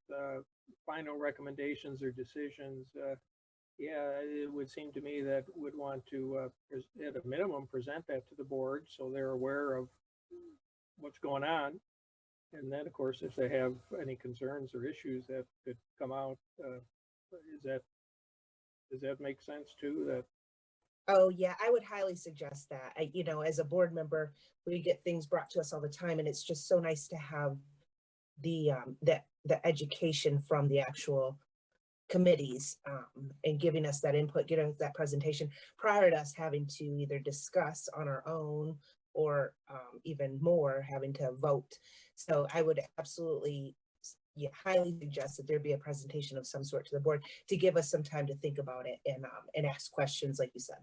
final recommendations or decisions? Yeah, it would seem to me that would want to, at a minimum, present that to the board so they're aware of what's going on. And then, of course, if they have any concerns or issues that could come out, does that make sense too? That Oh yeah, I would highly suggest that. You know, as a board member, we get things brought to us all the time, and it's just so nice to have the education from the actual committees, and giving us that input, giving us that presentation prior to us having to either discuss on our own or even more having to vote. So I would absolutely, yeah, highly suggest that there be a presentation of some sort to the board to give us some time to think about it and ask questions, like you said.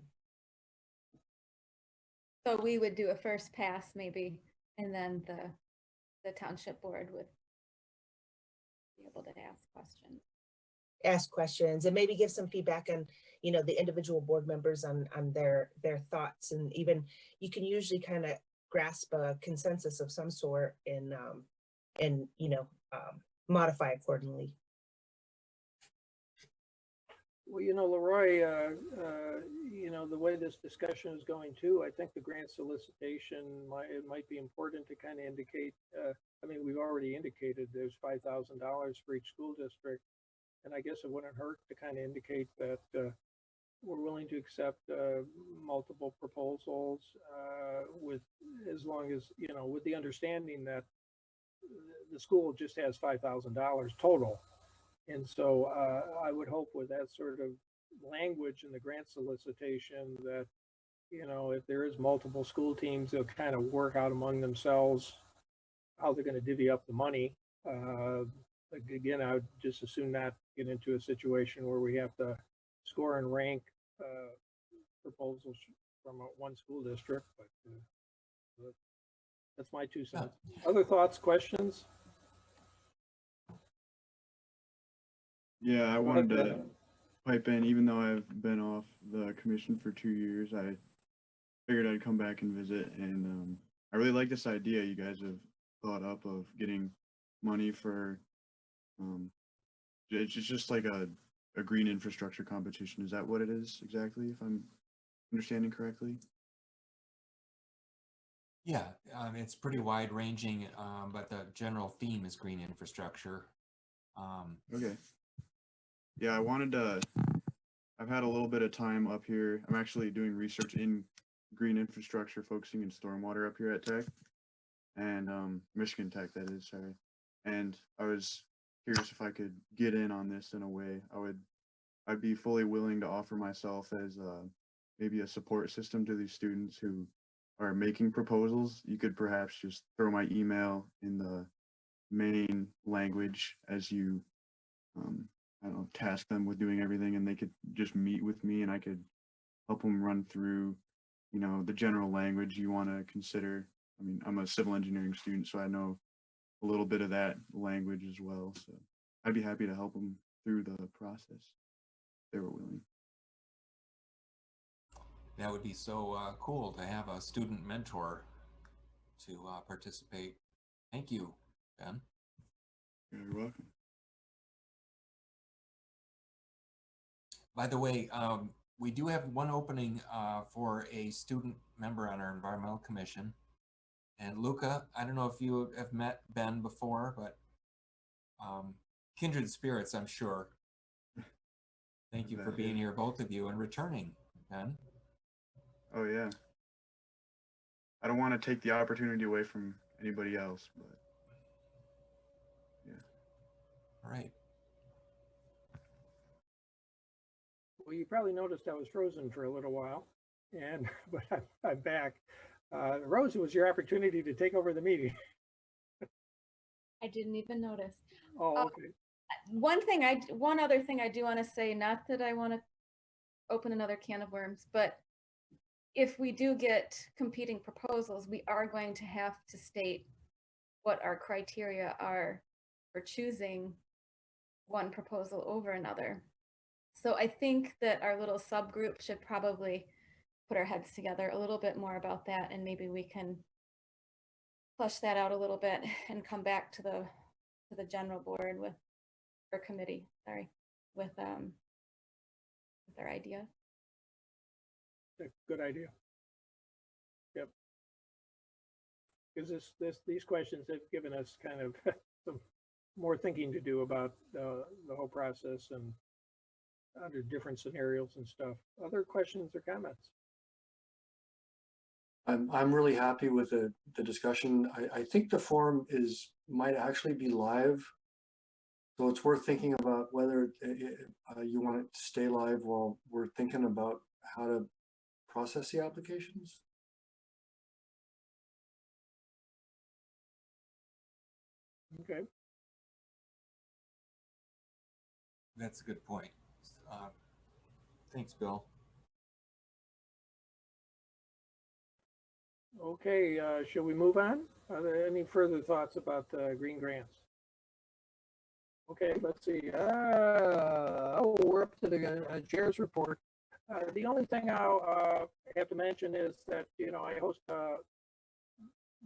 So we would do a first pass maybe, and then the township board would be able to ask questions. Ask questions and maybe give some feedback on, you know, the individual board members on their thoughts, and even you can usually kind of grasp a consensus of some sort and you know, modify accordingly. Well, Leroy, the way this discussion is going too, I think the grant solicitation it might be important to kind of indicate. I mean, we've already indicated there's $5,000 for each school district, and I guess it wouldn't hurt to kind of indicate that we're willing to accept multiple proposals with, as long as with the understanding that the school just has $5,000 total. And so I would hope with that sort of language in the grant solicitation that, if there is multiple school teams, they'll kind of work out among themselves how they're going to divvy up the money. Again, I would just as soon not get into a situation where we have to score and rank proposals from one school district, but that's my 2 cents. Other thoughts, questions? Yeah, I wanted to pipe in, even though I've been off the commission for 2 years, I figured I'd come back and visit, and I really like this idea you guys have thought up of getting money for, it's just like a green infrastructure competition. Is that what it is exactly, if I'm understanding correctly? Yeah, it's pretty wide ranging, but the general theme is green infrastructure. Okay. Yeah, I've had a little bit of time up here. I'm actually doing research in green infrastructure, focusing in stormwater up here at Tech, and Michigan Tech, that is, sorry. And I was curious if I could get in on this in a way. I'd be fully willing to offer myself as maybe a support system to these students who are making proposals. You could perhaps just throw my email in the main language as you I don't know, task them with doing everything, and they could just meet with me, and I could help them run through, the general language you want to consider. I mean, I'm a civil engineering student, so I know a little bit of that language as well. So I'd be happy to help them through the process if they were willing. That would be so cool to have a student mentor to participate. Thank you, Ben. You're welcome. By the way, we do have one opening for a student member on our environmental commission. And Luca, I don't know if you have met Ben before, but kindred spirits, I'm sure. Thank you for being here, both of you, and returning, Ben. Oh, yeah. I don't want to take the opportunity away from anybody else, but yeah. All right. Well, you probably noticed I was frozen for a little while, but I'm back. Rose, it was your opportunity to take over the meeting. I didn't even notice. Oh, okay. One other thing I do want to say, not that I want to open another can of worms, but if we do get competing proposals, we are going to have to state what our criteria are for choosing one proposal over another. So I think that our little subgroup should probably put our heads together a little bit more about that, and maybe we can flush that out a little bit and come back to the general board or committee, sorry, with our idea. Good idea. Yep. Because these questions have given us kind of some more thinking to do about the whole process and under different scenarios and stuff. Other questions or comments? I'm really happy with the discussion. I think the forum might actually be live. So it's worth thinking about whether you want it to stay live while we're thinking about how to process the applications. Okay. That's a good point. Thanks, Bill. Okay, shall we move on? Are there any further thoughts about green grants? Okay, let's see. We're up to the chair's report. The only thing I'll have to mention is that, I host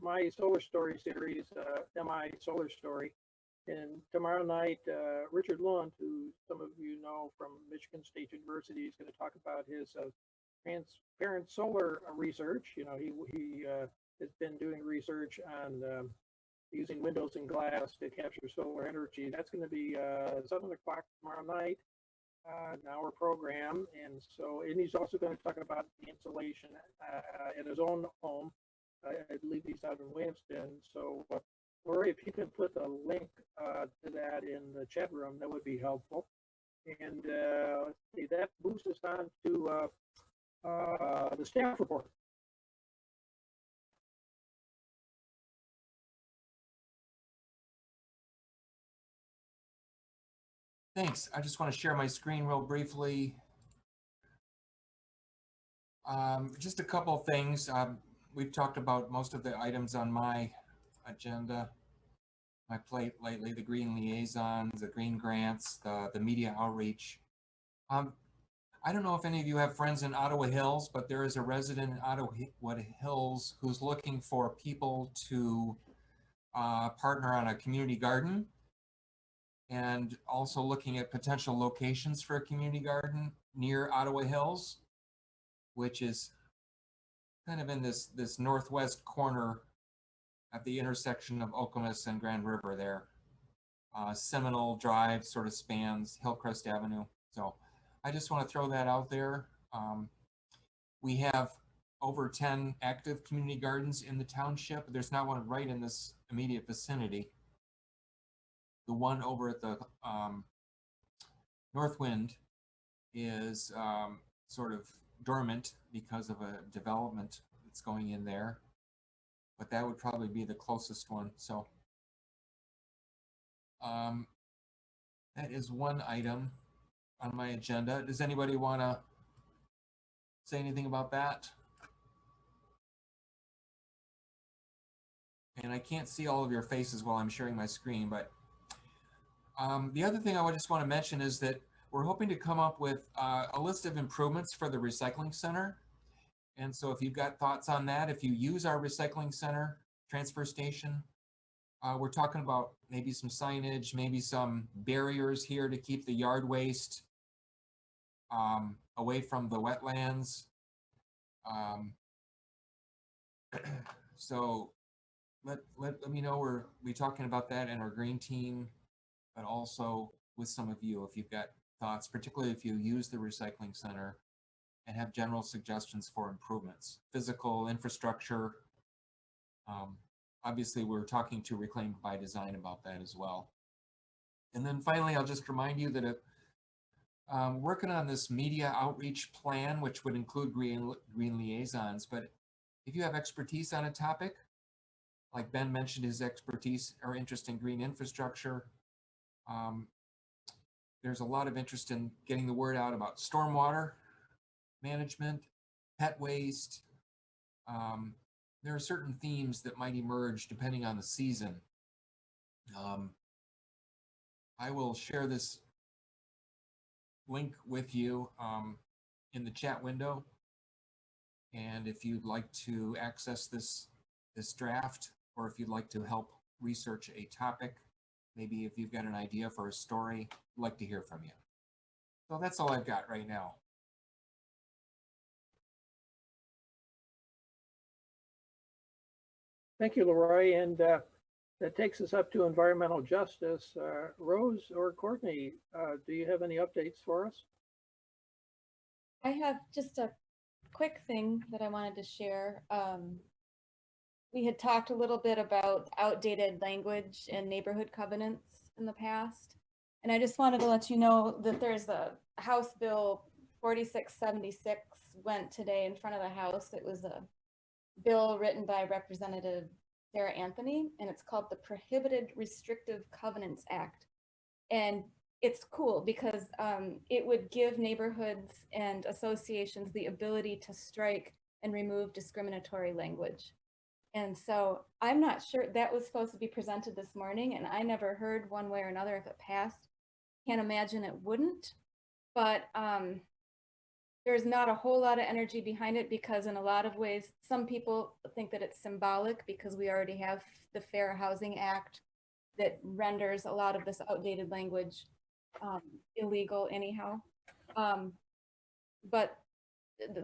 my Solar Story series, MI Solar Story, And tomorrow night, Richard Lund, who some of you know from Michigan State University, is going to talk about his transparent solar research. You know, he has been doing research on using windows and glass to capture solar energy. That's going to be 7 o'clock tomorrow night, an hour program. And he's also going to talk about the insulation at his own home. I believe he's out in Williamston. So, Lori, if you can put the link to that in the chat room, that would be helpful. And let's see, that moves us on to the staff report. Thanks. I just want to share my screen real briefly. Just a couple of things. We've talked about most of the items on my agenda, my plate lately, the green liaisons, the green grants, the media outreach. I don't know if any of you have friends in Ottawa Hills, but there is a resident in Ottawa Hills who's looking for people to partner on a community garden, and also looking at potential locations for a community garden near Ottawa Hills, which is kind of in this northwest corner at the intersection of Okemos and Grand River there. Seminole Drive sort of spans Hillcrest Avenue. So I just want to throw that out there. We have over 10 active community gardens in the township. There's not one right in this immediate vicinity. The one over at the Northwind is sort of dormant because of a development that's going in there, but that would probably be the closest one. So that is one item on my agenda. Does anybody want to say anything about that? And I can't see all of your faces while I'm sharing my screen, but the other thing I just want to mention is that we're hoping to come up with a list of improvements for the recycling center. And so if you've got thoughts on that, if you use our recycling center transfer station, we're talking about maybe some signage, maybe some barriers here to keep the yard waste away from the wetlands. So let me know, we're talking about that in our green team, but also with some of you, if you've got thoughts, particularly if you use the recycling center and have general suggestions for improvements, physical infrastructure. Obviously, we're talking to Reclaim by Design about that as well. And then finally, I'll just remind you that working on this media outreach plan, which would include green liaisons, but if you have expertise on a topic, like Ben mentioned his expertise or interest in green infrastructure, there's a lot of interest in getting the word out about stormwater management, pet waste. There are certain themes that might emerge depending on the season. I will share this link with you in the chat window. And if you'd like to access this draft, or if you'd like to help research a topic, maybe if you've got an idea for a story, I'd like to hear from you. So that's all I've got right now. Thank you, Leroy. And that takes us up to environmental justice. Rose or Courtney, do you have any updates for us? I have just a quick thing that I wanted to share. We had talked a little bit about outdated language and neighborhood covenants in the past. And I just wanted to let you know that there's a House Bill 4676 went today in front of the House. It was a bill written by Representative Sarah Anthony, and it's called the Prohibited Restrictive Covenants Act. And it's cool because it would give neighborhoods and associations the ability to strike and remove discriminatory language. And so I'm not sure, that was supposed to be presented this morning, and I never heard one way or another if it passed. Can't imagine it wouldn't, but there's not a whole lot of energy behind it because in a lot of ways, some people think that it's symbolic because we already have the Fair Housing Act that renders a lot of this outdated language illegal anyhow. But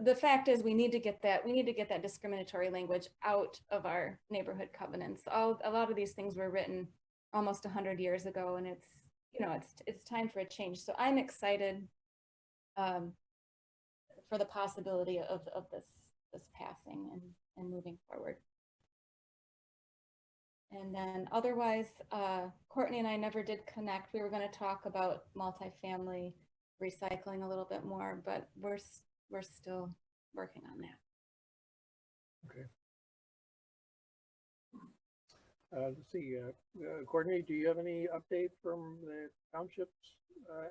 the fact is we need to get that discriminatory language out of our neighborhood covenants. A lot of these things were written almost 100 years ago, and it's, you know, it's time for a change. So I'm excited for the possibility of this passing and moving forward. And then otherwise, Courtney and I never did connect. We were going to talk about multifamily recycling a little bit more, but we're still working on that. Okay. Let's see, Courtney, do you have any update from the township's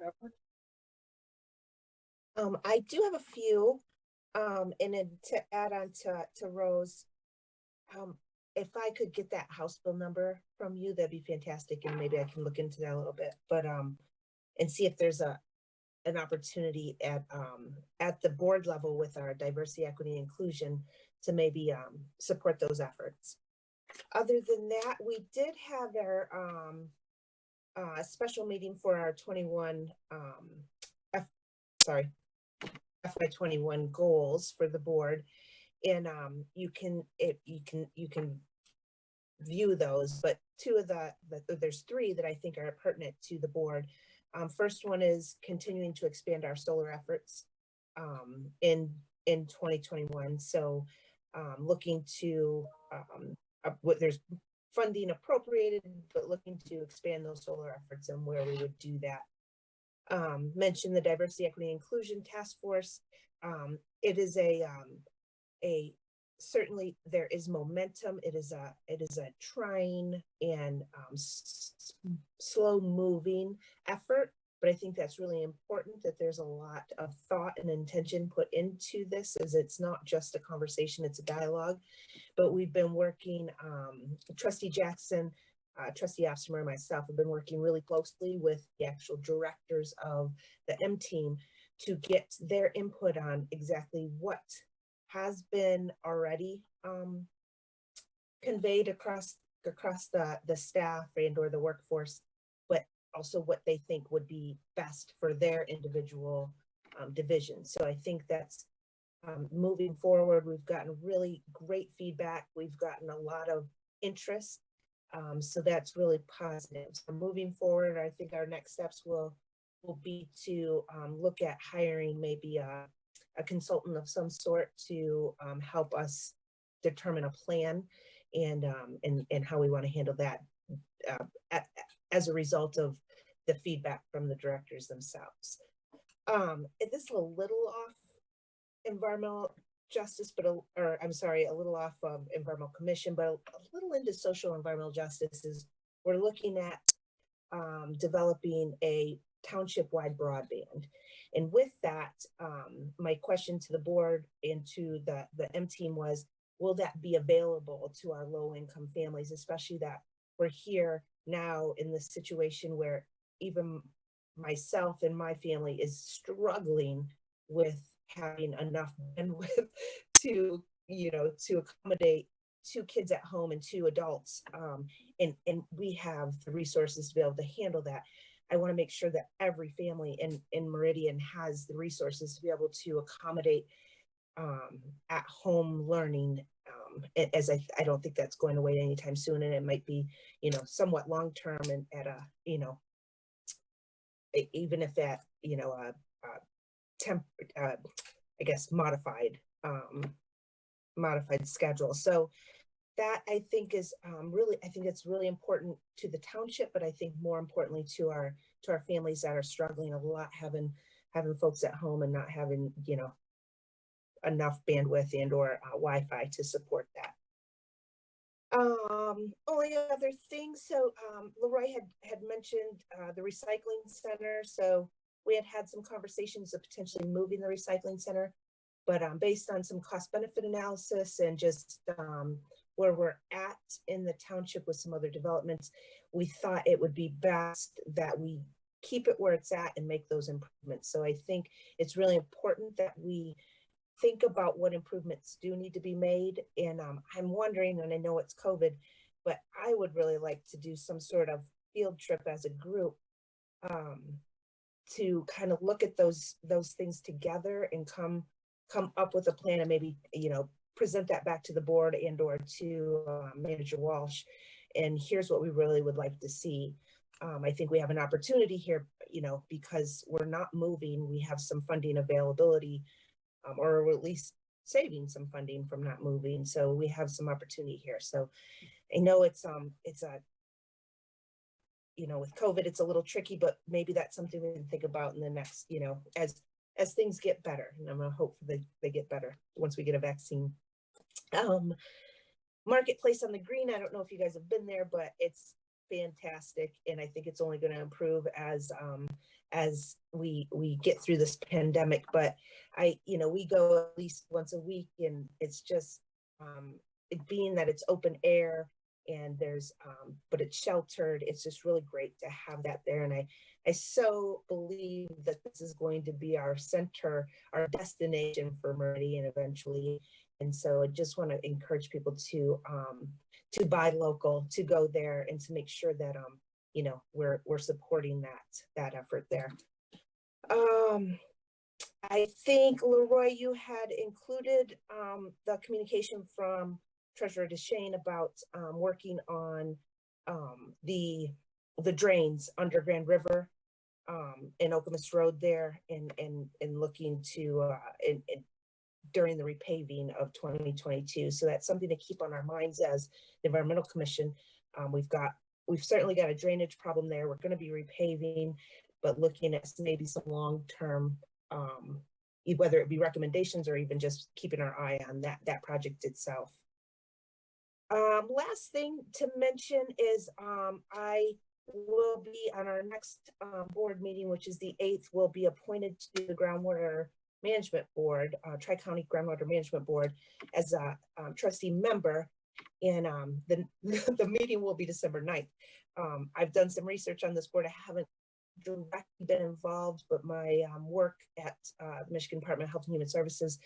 efforts? I do have a few, and then to add on to Rose, if I could get that House bill number from you, that'd be fantastic, and maybe I can look into that a little bit, but and see if there's an opportunity at the board level with our diversity, equity, inclusion to maybe support those efforts. Other than that, we did have our special meeting for our FY21 goals for the board, and you can view those, but there's three that I think are pertinent to the board. First one is continuing to expand our solar efforts in 2021. So looking to there's funding appropriated, but looking to expand those solar efforts and where we would do that. Mention the diversity, equity, inclusion task force. It is a certainly there is momentum. It is a trying and slow moving effort, but I think that's really important that there's a lot of thought and intention put into this, as it's not just a conversation, it's a dialogue. But we've been working, Trustee Jackson, Trustee Opsimer, and myself have been working really closely with the actual directors of the M team to get their input on exactly what has been already conveyed across the staff and or the workforce, but also what they think would be best for their individual divisions. So I think that's moving forward. We've gotten really great feedback. We've gotten a lot of interest. So that's really positive. So moving forward, I think our next steps will be to look at hiring maybe a consultant of some sort to help us determine a plan and how we want to handle that as a result of the feedback from the directors themselves. This is a little off environmental justice, but a little off of environmental commission, but a little into social environmental justice. Is we're looking at developing a township-wide broadband. And with that, my question to the board and to the M team was, will that be available to our low-income families, especially that we're here now in this situation where even myself and my family is struggling with having enough bandwidth to accommodate 2 kids at home and 2 adults, and we have the resources to be able to handle that. I want to make sure that every family in Meridian has the resources to be able to accommodate at home learning, as I don't think that's going away anytime soon, and it might be somewhat long term and at a even if at I guess modified schedule. So that I think is it's really important to the township, but I think more importantly to our families that are struggling a lot, having folks at home and not having enough bandwidth and or Wi-Fi to support that. Only other thing, so Leroy had mentioned the recycling center. So we had some conversations of potentially moving the recycling center, but based on some cost benefit analysis and just where we're at in the township with some other developments, we thought it would be best that we keep it where it's at and make those improvements. So I think it's really important that we think about what improvements do need to be made. And I'm wondering, and I know it's COVID, but I would really like to do some sort of field trip as a group, to kind of look at those things together and come up with a plan and maybe, present that back to the board and or to Manager Walsh. And here's what we really would like to see. I think we have an opportunity here, because we're not moving, we have some funding availability, or at least saving some funding from not moving. So we have some opportunity here. So I know it's a, with COVID, it's a little tricky, but maybe that's something we can think about in the next, as things get better. And I'm gonna hope they get better once we get a vaccine. Marketplace on the Green, I don't know if you guys have been there, but it's fantastic. And I think it's only going to improve as we get through this pandemic. But we go at least once a week, and it's just, it being that it's open air and there's, but it's sheltered. It's just really great to have that there. And I so believe that this is going to be our center, our destination for Meridian eventually. And so I just want to encourage people to buy local, to go there, and to make sure that we're supporting that effort there. I think, Leroy, you had included the communication from Treasurer DeShane about working on the drains under Grand River and Okemos Road there, and looking to during the repaving of 2022. So that's something to keep on our minds as the Environmental Commission. We've certainly got a drainage problem there. We're going to be repaving, but looking at maybe some long-term, whether it be recommendations or even just keeping our eye on that project itself. Last thing to mention is I will be on our next board meeting, which is the 8th, will be appointed to the Groundwater Management Board, Tri-County Groundwater Management Board, as a trustee member. And the meeting will be December 9th. I've done some research on this board. I haven't directly been involved, but my work at the Michigan Department of Health and Human Services,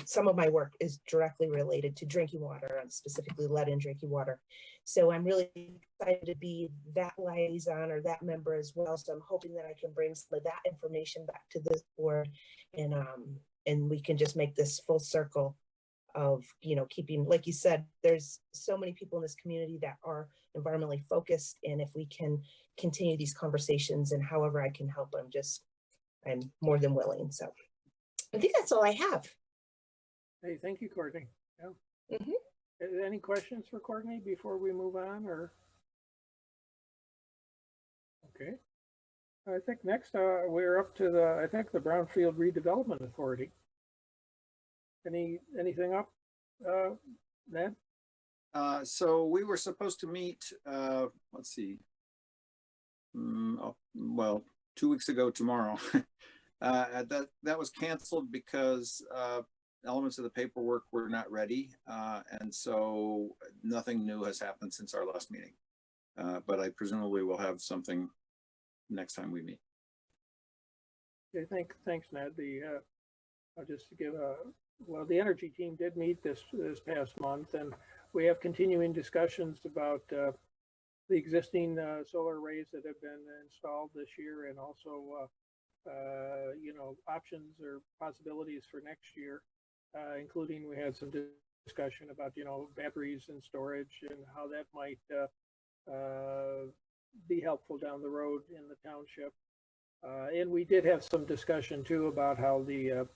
some of my work is directly related to drinking water, and specifically lead in drinking water. So I'm really excited to be that liaison or that member as well. So I'm hoping that I can bring some of that information back to this board, and we can just make this full circle of, keeping, like you said, there's so many people in this community that are environmentally focused. And if we can continue these conversations and however I can help, I'm more than willing. So I think that's all I have. Hey, thank you, Courtney. Yeah. Any questions for Courtney before we move on, or? Okay. I think next we're up to the Brownfield Redevelopment Authority. Anything up, Ned? So we were supposed to meet, let's see, well, 2 weeks ago tomorrow. That was canceled because elements of the paperwork were not ready. And so nothing new has happened since our last meeting. But I presumably will have something next time we meet. Okay, thanks, Ned. I'll just give well, the energy team did meet this past month, and we have continuing discussions about the existing solar arrays that have been installed this year, and also options or possibilities for next year, including we had some discussion about batteries and storage and how that might be helpful down the road in the township. And we did have some discussion too about how the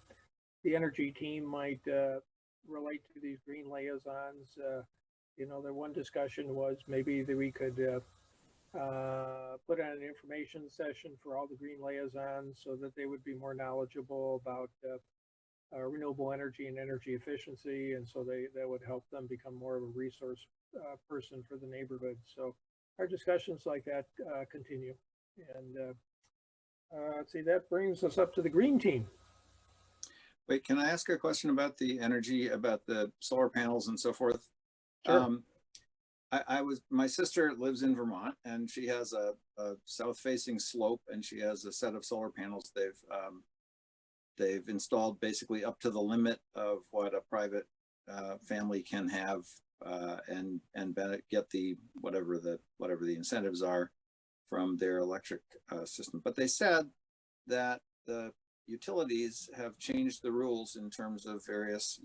energy team might relate to these green liaisons. The one discussion was maybe that we could put on an information session for all the green liaisons so that they would be more knowledgeable about renewable energy and energy efficiency, and so that would help them become more of a resource person for the neighborhood. So our discussions like that continue. And let's see, that brings us up to the green team. Wait, can I ask a question about the energy, about the solar panels and so forth? Sure. My sister lives in Vermont, and she has a south-facing slope, and she has a set of solar panels they've installed basically up to the limit of what a private family can have get the whatever the incentives are from their electric system. But they said that the utilities have changed the rules in terms of various,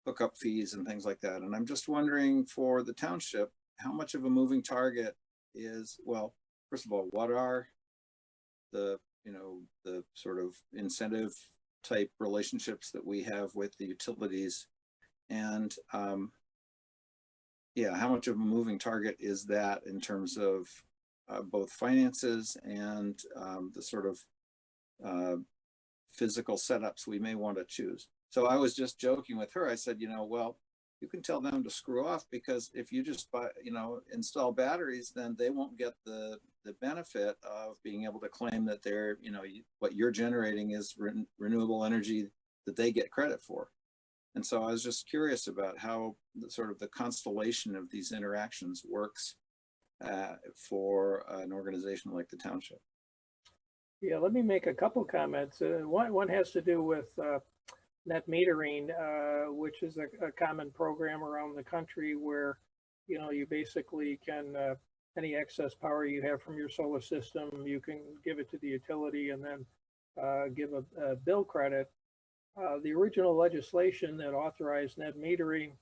hookup fees and things like that. And I'm just wondering for the township, how much of a moving target is, well, first of all, what are the sort of incentive type relationships that we have with the utilities? And how much of a moving target is that in terms of both finances and the sort of physical setups we may want to choose? So I was just joking with her. I said, well, you can tell them to screw off, because if you just install batteries, then they won't get the benefit of being able to claim that they're, what you're generating is renewable energy that they get credit for. And so I was just curious about how the constellation of these interactions works for an organization like the township. Yeah, let me make a couple comments. One has to do with net metering, which is a common program around the country where, you basically can, any excess power you have from your solar system, you can give it to the utility and then give a bill credit. The original legislation that authorized net metering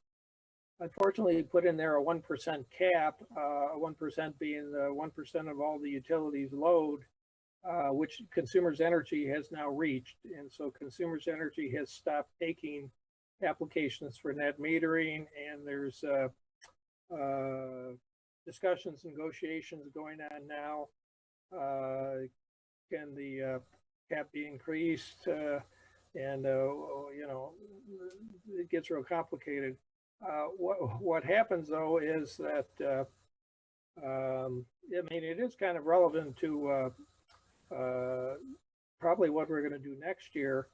unfortunately put in there a 1% cap, 1% being the 1% of all the utilities load, which Consumers Energy has now reached. And so Consumers Energy has stopped taking applications for net metering, and there's discussions, negotiations going on now. Can the cap be increased? And it gets real complicated. What happens though is that it is kind of relevant to probably what we're going to do next year.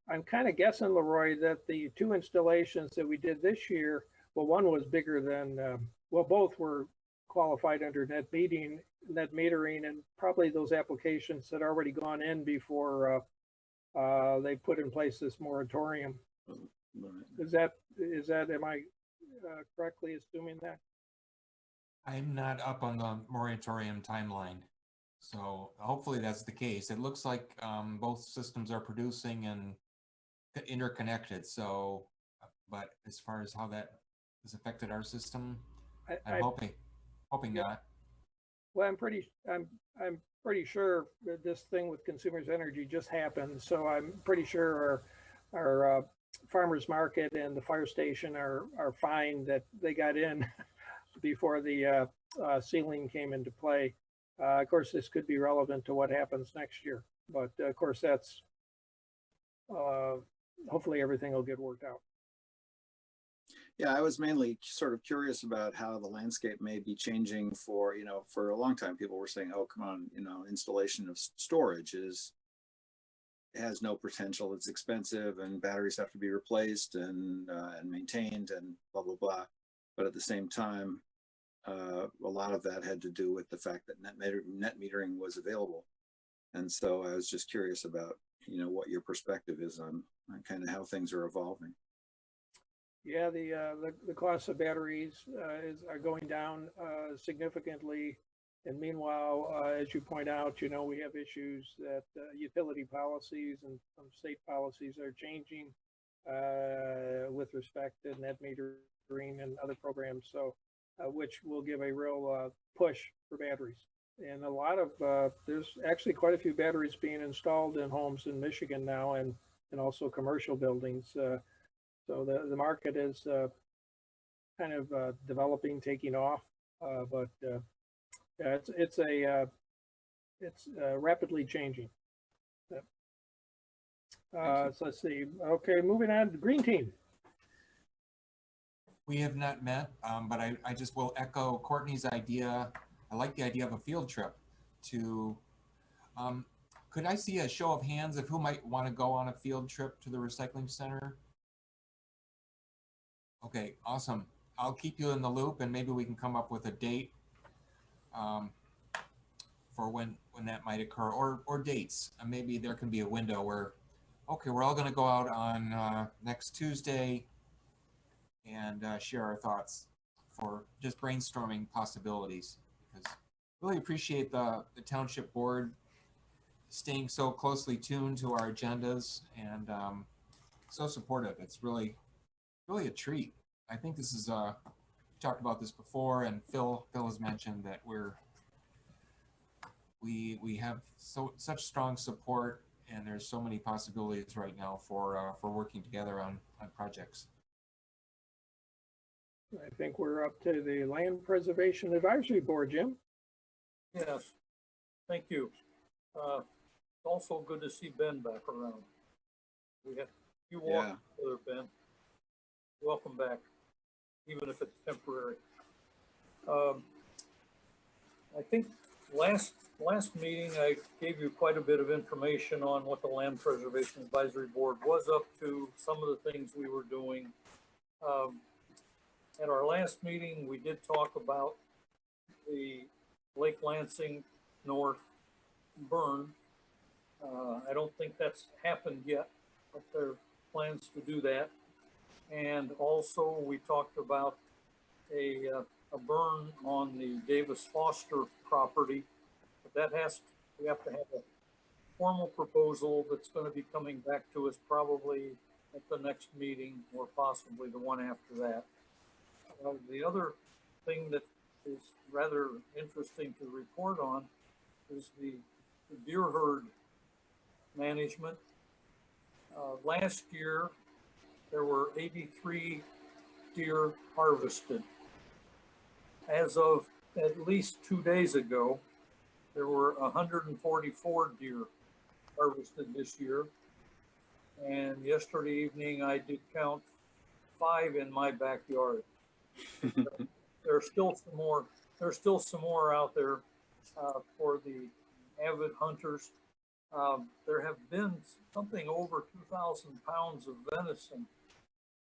I'm kind of guessing, Leroy, that the two installations that we did this year, well, one was bigger than, both were qualified under net metering, and probably those applications had already gone in before they put in place this moratorium. Is that am I correctly assuming that? I'm not up on the moratorium timeline, so hopefully that's the case. It looks like both systems are producing and interconnected. So, but as far as how that has affected our system, I'm hoping not. Well, I'm pretty sure that this thing with Consumers Energy just happened. So I'm pretty sure our farmers market and the fire station are fine that they got in before the ceiling came into play. Of course, this could be relevant to what happens next year, but of course that's hopefully everything will get worked out. Yeah, I was mainly sort of curious about how the landscape may be changing for a long time. People were saying, oh, come on, installation of storage has no potential, it's expensive, and batteries have to be replaced and maintained and blah, blah, blah. But at the same time, a lot of that had to do with the fact that net metering was available. And so I was just curious about, what your perspective is on kind of how things are evolving. Yeah, the cost of batteries are going down significantly. And meanwhile, as you point out, we have issues that utility policies and some state policies are changing with respect to net metering and other programs. So, which will give a real push for batteries. And a lot of, there's actually quite a few batteries being installed in homes in Michigan now, and also commercial buildings. So the market is kind of developing, taking off, but it's rapidly changing. So let's see. Okay, moving on to the Green Team. We have not met, but I just will echo Courtney's idea. I like the idea of a field trip to, could I see a show of hands of who might want to go on a field trip to the recycling center? Okay, awesome. I'll keep you in the loop, and maybe we can come up with a date for when that might occur, or dates. And maybe there can be a window where, okay, we're all going to go out on next Tuesday and share our thoughts for just brainstorming possibilities. Because really appreciate the township board staying so closely tuned to our agendas and so supportive. It's really a treat. I think this is we talked about this before, and Phil has mentioned that we have such strong support, and there's so many possibilities right now for working together on projects. I think we're up to the Land Preservation Advisory Board, Jim. Yes, thank you. It's also good to see Ben back around. We have you walk together, Ben. Welcome back, even if it's temporary. I think last meeting I gave you quite a bit of information on what the Land Preservation Advisory Board was up to, some of the things we were doing. At our last meeting, we did talk about the Lake Lansing North burn. I don't think that's happened yet, but there are plans to do that. And also we talked about a burn on the Davis Foster property. But that we have to have a formal proposal that's going to be coming back to us probably at the next meeting or possibly the one after that. The other thing that is rather interesting to report on is the deer herd management. Last year, there were 83 deer harvested. As of at least 2 days ago, there were 144 deer harvested this year. And yesterday evening, I did count 5 in my backyard. There's still some more. There's still some more out there for the avid hunters. There have been something over 2,000 pounds of venison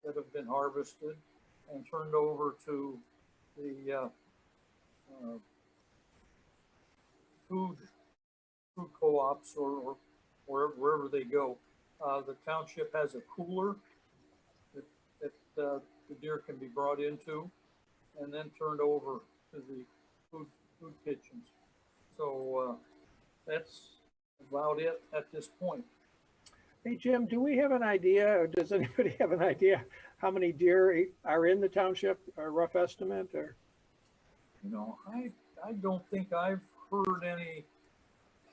that have been harvested and turned over to the food co-ops or wherever they go. The township has a cooler that the deer can be brought into and then turned over to the food kitchens. So that's about it at this point. Hey, Jim, do we have an idea, or does anybody have an idea how many deer are in the township, a rough estimate? Or You know, I don't think I've heard any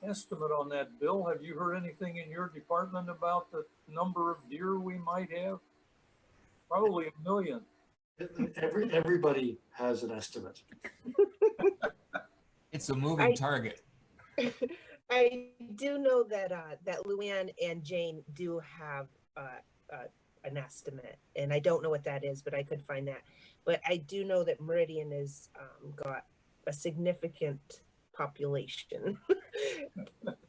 estimate on that, Bill. Have you heard anything in your department about the number of deer we might have? Probably 1 million. Everybody has an estimate. It's a moving target. I do know that that Luann and Jane do have an estimate, and I don't know what that is, but I could find that. But I do know that Meridian has got a significant population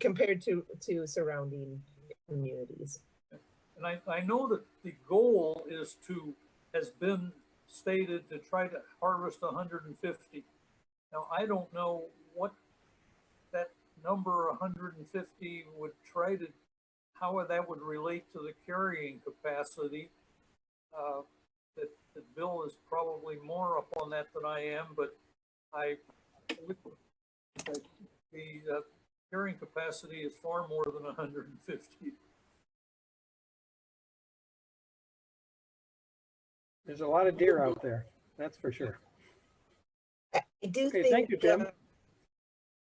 compared to surrounding communities. And I know that the goal has been stated to try to harvest 150. Now, I don't know what that number 150 would how that would relate to the carrying capacity. That Bill is probably more up on that than I am, but the carrying capacity is far more than 150. there's a lot of deer out there, that's for sure. I do Okay, think thank you, Jim.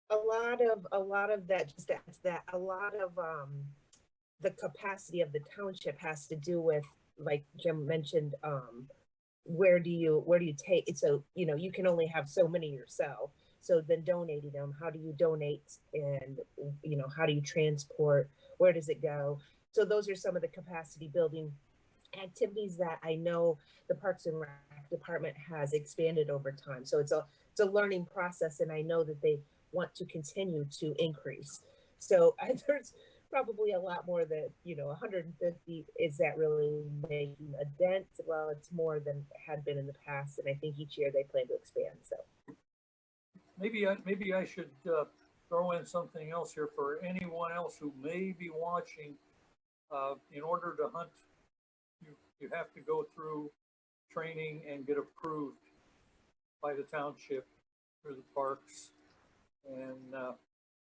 a lot of that, just that a lot of the capacity of the township has to do with, like Jim mentioned, where do you take it? So, you know, you can only have so many yourself. So then donating them, how do you donate, and, you know, how do you transport? Where does it go? So those are some of the capacity building activities that I know the Parks and Rec department has expanded over time. So it's a learning process, and I know that they want to continue to increase. So there's probably a lot more that, you know, 150, is that really making a dent? Well, it's more than had been in the past, and I think each year they plan to expand. So maybe I should throw in something else here for anyone else who may be watching. In order to hunt, you have to go through training and get approved by the township through the parks. And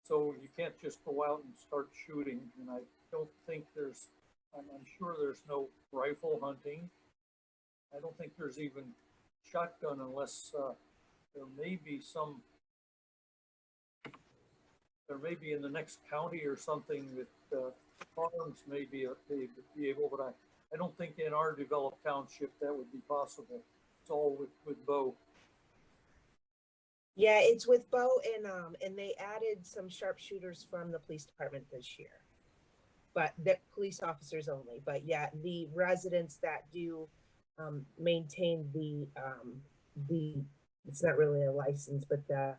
so you can't just go out and start shooting. And I don't think I'm sure there's no rifle hunting. I don't think there's even shotgun unless there may be in the next county or something that farms may be able, but I don't think in our developed township that would be possible. It's all with bow. Yeah, it's with bow, and they added some sharpshooters from the police department this year, but the police officers only. But yeah, the residents that do maintain the it's not really a license, but the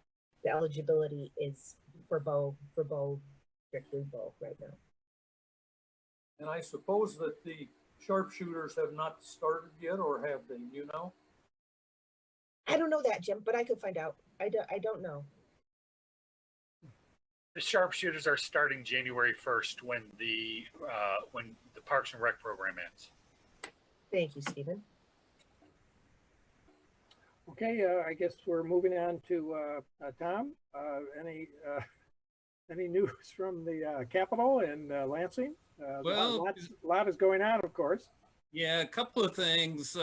eligibility is for bow, strictly bow right now. And I suppose that the sharpshooters have not started yet, or have they? You know? I don't know that, Jim, but I could find out. I don't know. The sharpshooters are starting January 1st when the Parks and Rec program ends. Thank you, Stephen. Okay, I guess we're moving on to Tom. Any news from the Capitol in Lansing? Well, a lot is going on, of course. yeah, a couple of things.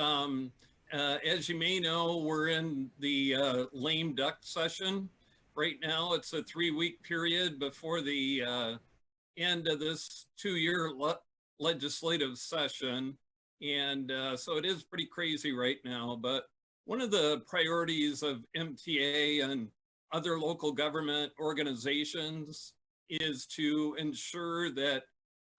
As you may know, we're in the lame duck session right now. It's a 3-week period before the end of this 2-year legislative session. And so it is pretty crazy right now. But one of the priorities of MTA and other local government organizations is to ensure that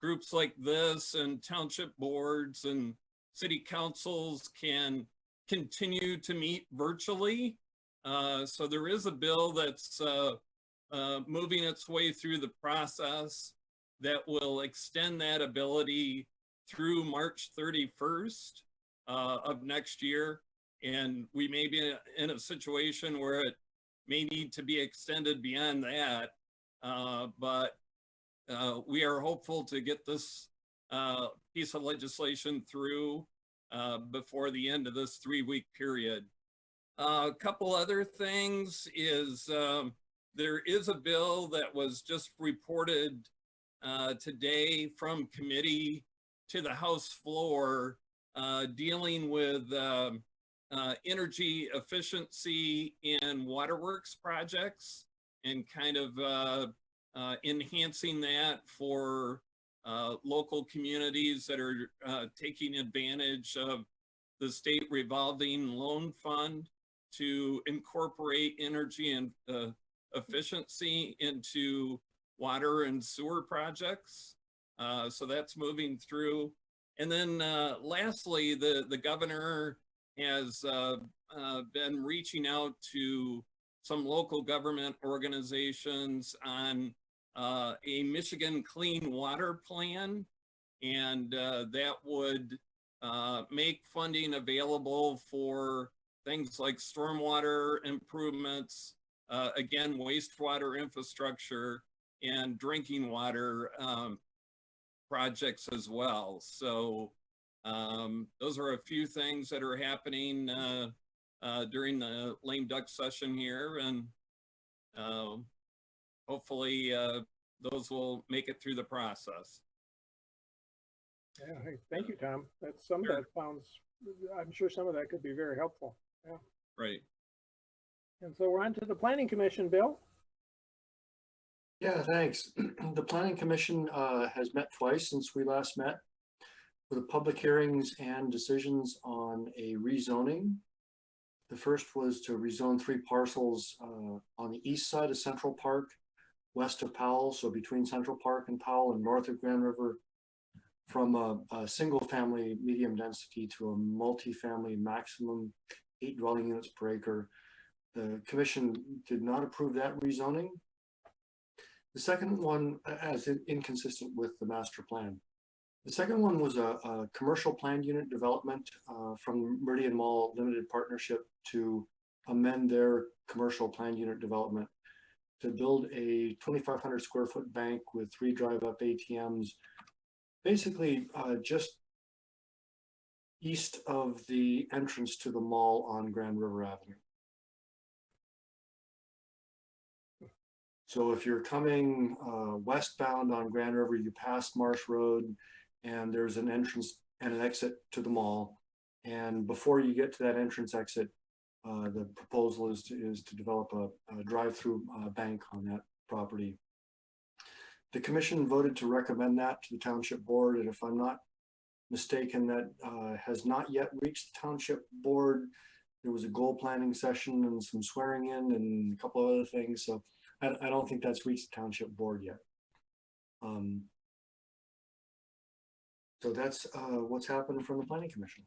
groups like this and township boards and city councils can continue to meet virtually. So there is a bill that's moving its way through the process that will extend that ability through March 31st of next year. And we may be in a situation where it may need to be extended beyond that. But we are hopeful to get this piece of legislation through before the end of this 3-week period. A couple other things is there is a bill that was just reported today from committee to the House floor dealing with energy efficiency in waterworks projects and kind of enhancing that for local communities that are taking advantage of the state revolving loan fund to incorporate energy and efficiency into water and sewer projects. So that's moving through. And then lastly, the governor has been reaching out to some local government organizations on a Michigan Clean Water Plan, and that would make funding available for things like stormwater improvements, again, wastewater infrastructure, and drinking water projects as well. So those are a few things that are happening during the lame duck session here, and hopefully those will make it through the process. Yeah, hey, thank you, Tom. That's some of that sounds, I'm sure some of that could be very helpful. Yeah. Right. And so we're on to the Planning Commission, Bill. Yeah, thanks. The Planning Commission has met twice since we last met, with public hearings and decisions on a rezoning. The first was to rezone 3 parcels on the east side of Central Park, west of Powell, so between Central Park and Powell, and north of Grand River, from a single family medium density to a multi-family maximum 8 dwelling units per acre. The commission did not approve that rezoning. The second one, as inconsistent with the master plan. The second one was a commercial planned unit development from Meridian Mall Limited Partnership to amend their commercial planned unit development to build a 2,500 square foot bank with 3 drive-up ATMs. Basically, just east of the entrance to the mall on Grand River Avenue. So if you're coming westbound on Grand River, you pass Marsh Road and there's an entrance and an exit to the mall. And before you get to that entrance exit, the proposal is to develop a drive-through bank on that property. The commission voted to recommend that to the township board, and if I'm not mistaken, that has not yet reached the township board. There was a goal planning session and some swearing in and a couple of other things, so I don't think that's reached the township board yet. So that's what's happened from the planning commission.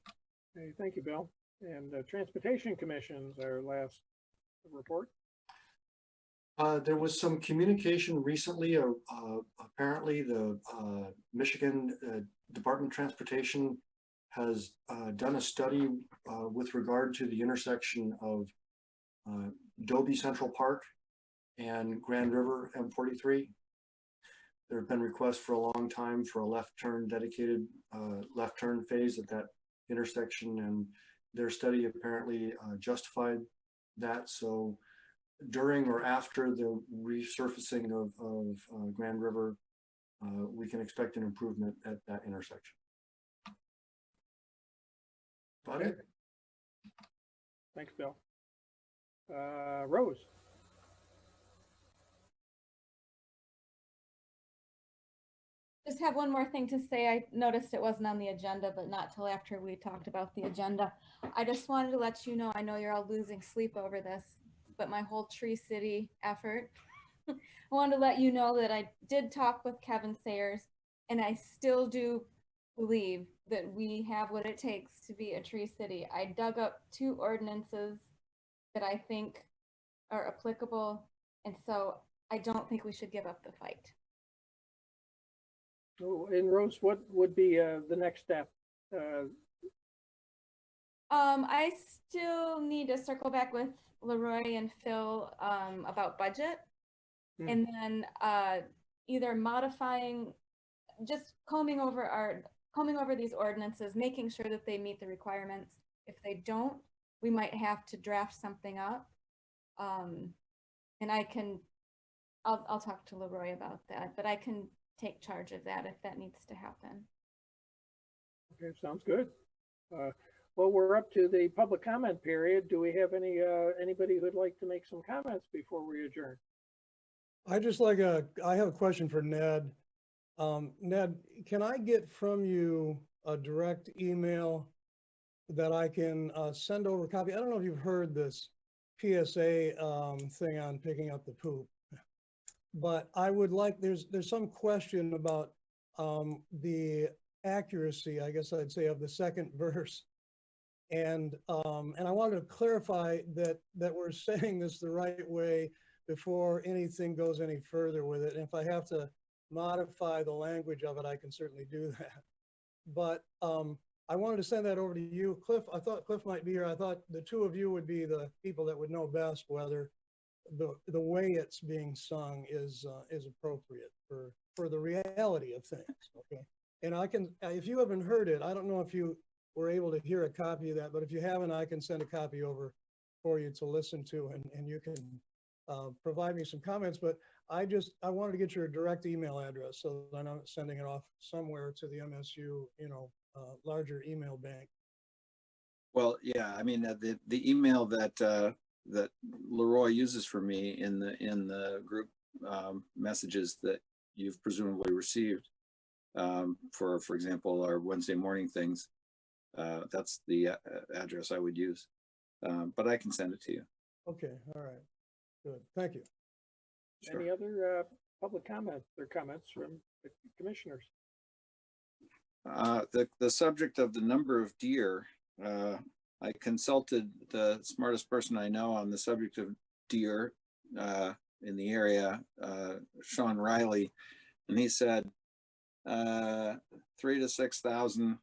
Okay, thank you, Bill. And Transportation Commission's our last report. There was some communication recently. Apparently, the Michigan Department of Transportation has done a study with regard to the intersection of Dobie Central Park and Grand River M43. There have been requests for a long time for a left turn dedicated left turn phase at that intersection, and their study apparently justified that. So during or after the resurfacing of Grand River, we can expect an improvement at that intersection. About it. Thanks, Bill. Rose. Just have one more thing to say. I noticed it wasn't on the agenda, but not till after we talked about the agenda. I just wanted to let you know, I know you're all losing sleep over this, but my whole Tree City effort, I wanted to let you know that I did talk with Kevin Sayers, and I still do believe that we have what it takes to be a tree city. I dug up 2 ordinances that I think are applicable, and so I don't think we should give up the fight. Oh, and Rose, what would be the next step? I still need to circle back with Leroy and Phil about budget, and then either modifying, just combing over these ordinances, making sure that they meet the requirements. If they don't, we might have to draft something up, and I'll talk to Leroy about that, but I can take charge of that if that needs to happen. Okay, sounds good. Well, we're up to the public comment period. Do we have anybody who'd like to make some comments before we adjourn? I have a question for Ned. Ned, can I get from you a direct email that I can send over a copy? I don't know if you've heard this PSA thing on picking up the poop, but I would like, there's some question about the accuracy, I guess I'd say, of the second verse. And I wanted to clarify that we're saying this the right way before anything goes any further with it. And if I have to modify the language of it, I can certainly do that. But I wanted to send that over to you. Cliff, I thought Cliff might be here. I thought the 2 of you would be the people that would know best whether the way it's being sung is appropriate for the reality of things. Okay. And I can, if you haven't heard it, I don't know if you were able to hear a copy of that, but if you haven't, I can send a copy over for you to listen to, and you can provide me some comments. But I wanted to get your direct email address so that I'm not sending it off somewhere to the MSU, larger email bank. Well, yeah, I mean, the email that Leroy uses for me in the group messages that you've presumably received for example, our Wednesday morning things, that's the address I would use, but I can send it to you. Okay, all right, good, thank you. Sure. Any other public comments or comments from the commissioners? The subject of the number of deer, I consulted the smartest person I know on the subject of deer in the area, Sean Riley, and he said 3,000 to 6,000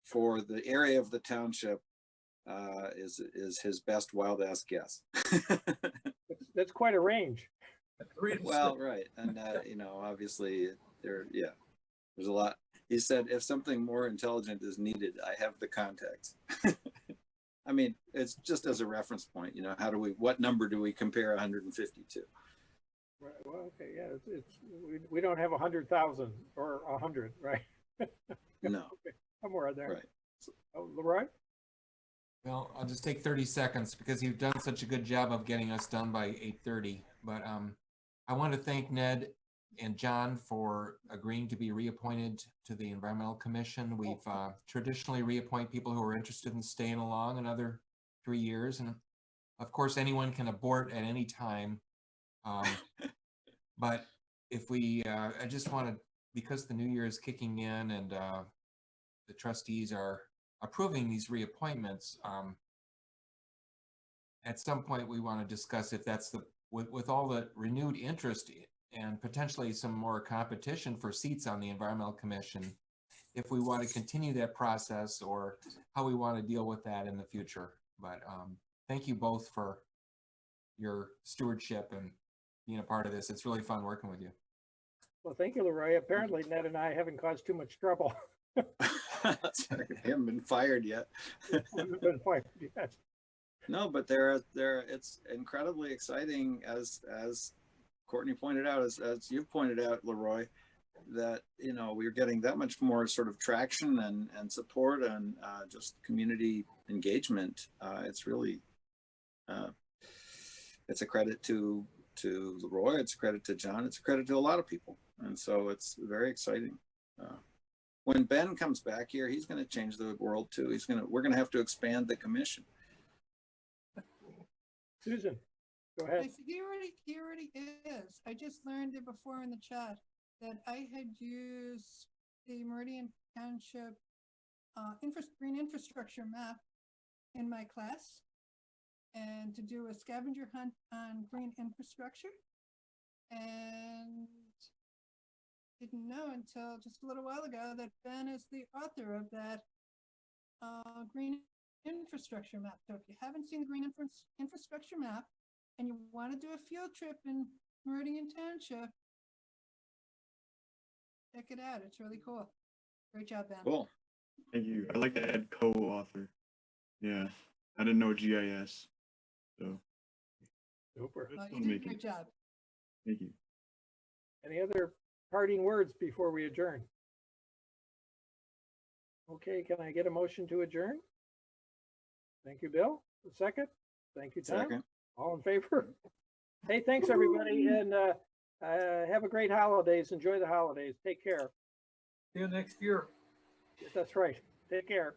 for the area of the township is his best wild ass guess. That's quite a range. Well, right, and obviously there's a lot. He said, if something more intelligent is needed, I have the contacts. I mean, it's just as a reference point, you know, what number do we compare 150 to? Right, well, okay, yeah, we don't have 100,000 or 100, right? No. Okay, somewhere there. Right. Oh, Leroy? Well, I'll just take 30 seconds because you've done such a good job of getting us done by 8:30. But I want to thank Ned and John for agreeing to be reappointed to the Environmental Commission. We've traditionally reappoint people who are interested in staying along another 3 years. And of course, anyone can abort at any time. But if I just want to, because the new year is kicking in and the trustees are approving these reappointments, at some point we want to discuss if that's with all the renewed interest and potentially some more competition for seats on the Environmental Commission, if we want to continue that process or how we want to deal with that in the future. But thank you both for your stewardship and being a part of this. It's really fun working with you. Well, thank you, Leroy. Apparently Ned and I haven't caused too much trouble. That's right. I haven't been fired yet. Haven't been fired yet. No, but it's incredibly exciting, as Courtney pointed out, as you've pointed out, Leroy, that, you know, we're getting that much more sort of traction and support and just community engagement. It's really, it's a credit to Leroy, it's a credit to John, it's a credit to a lot of people. And so it's very exciting. When Ben comes back here, he's going to change the world too. We're going to have to expand the commission. Susan, go ahead. He already is. I just learned it before in the chat that I had used the Meridian Township green infrastructure map in my class and to do a scavenger hunt on green infrastructure, and didn't know until just a little while ago that Ben is the author of that green infrastructure map. So if you haven't seen the green infrastructure map and you want to do a field trip in Meridian Township, check it out. It's really cool. Great job, Ben. Cool. Thank you. I like to add co-author. Yeah, I didn't know GIS, so. Super. You did a great job. Thank you. Any other parting words before we adjourn? Okay, can I get a motion to adjourn? Thank you, Bill. A second. Thank you, Tom. Second. All in favor? Hey, thanks everybody, and have a great holidays. Enjoy the holidays. Take care. See you next year. That's right. Take care.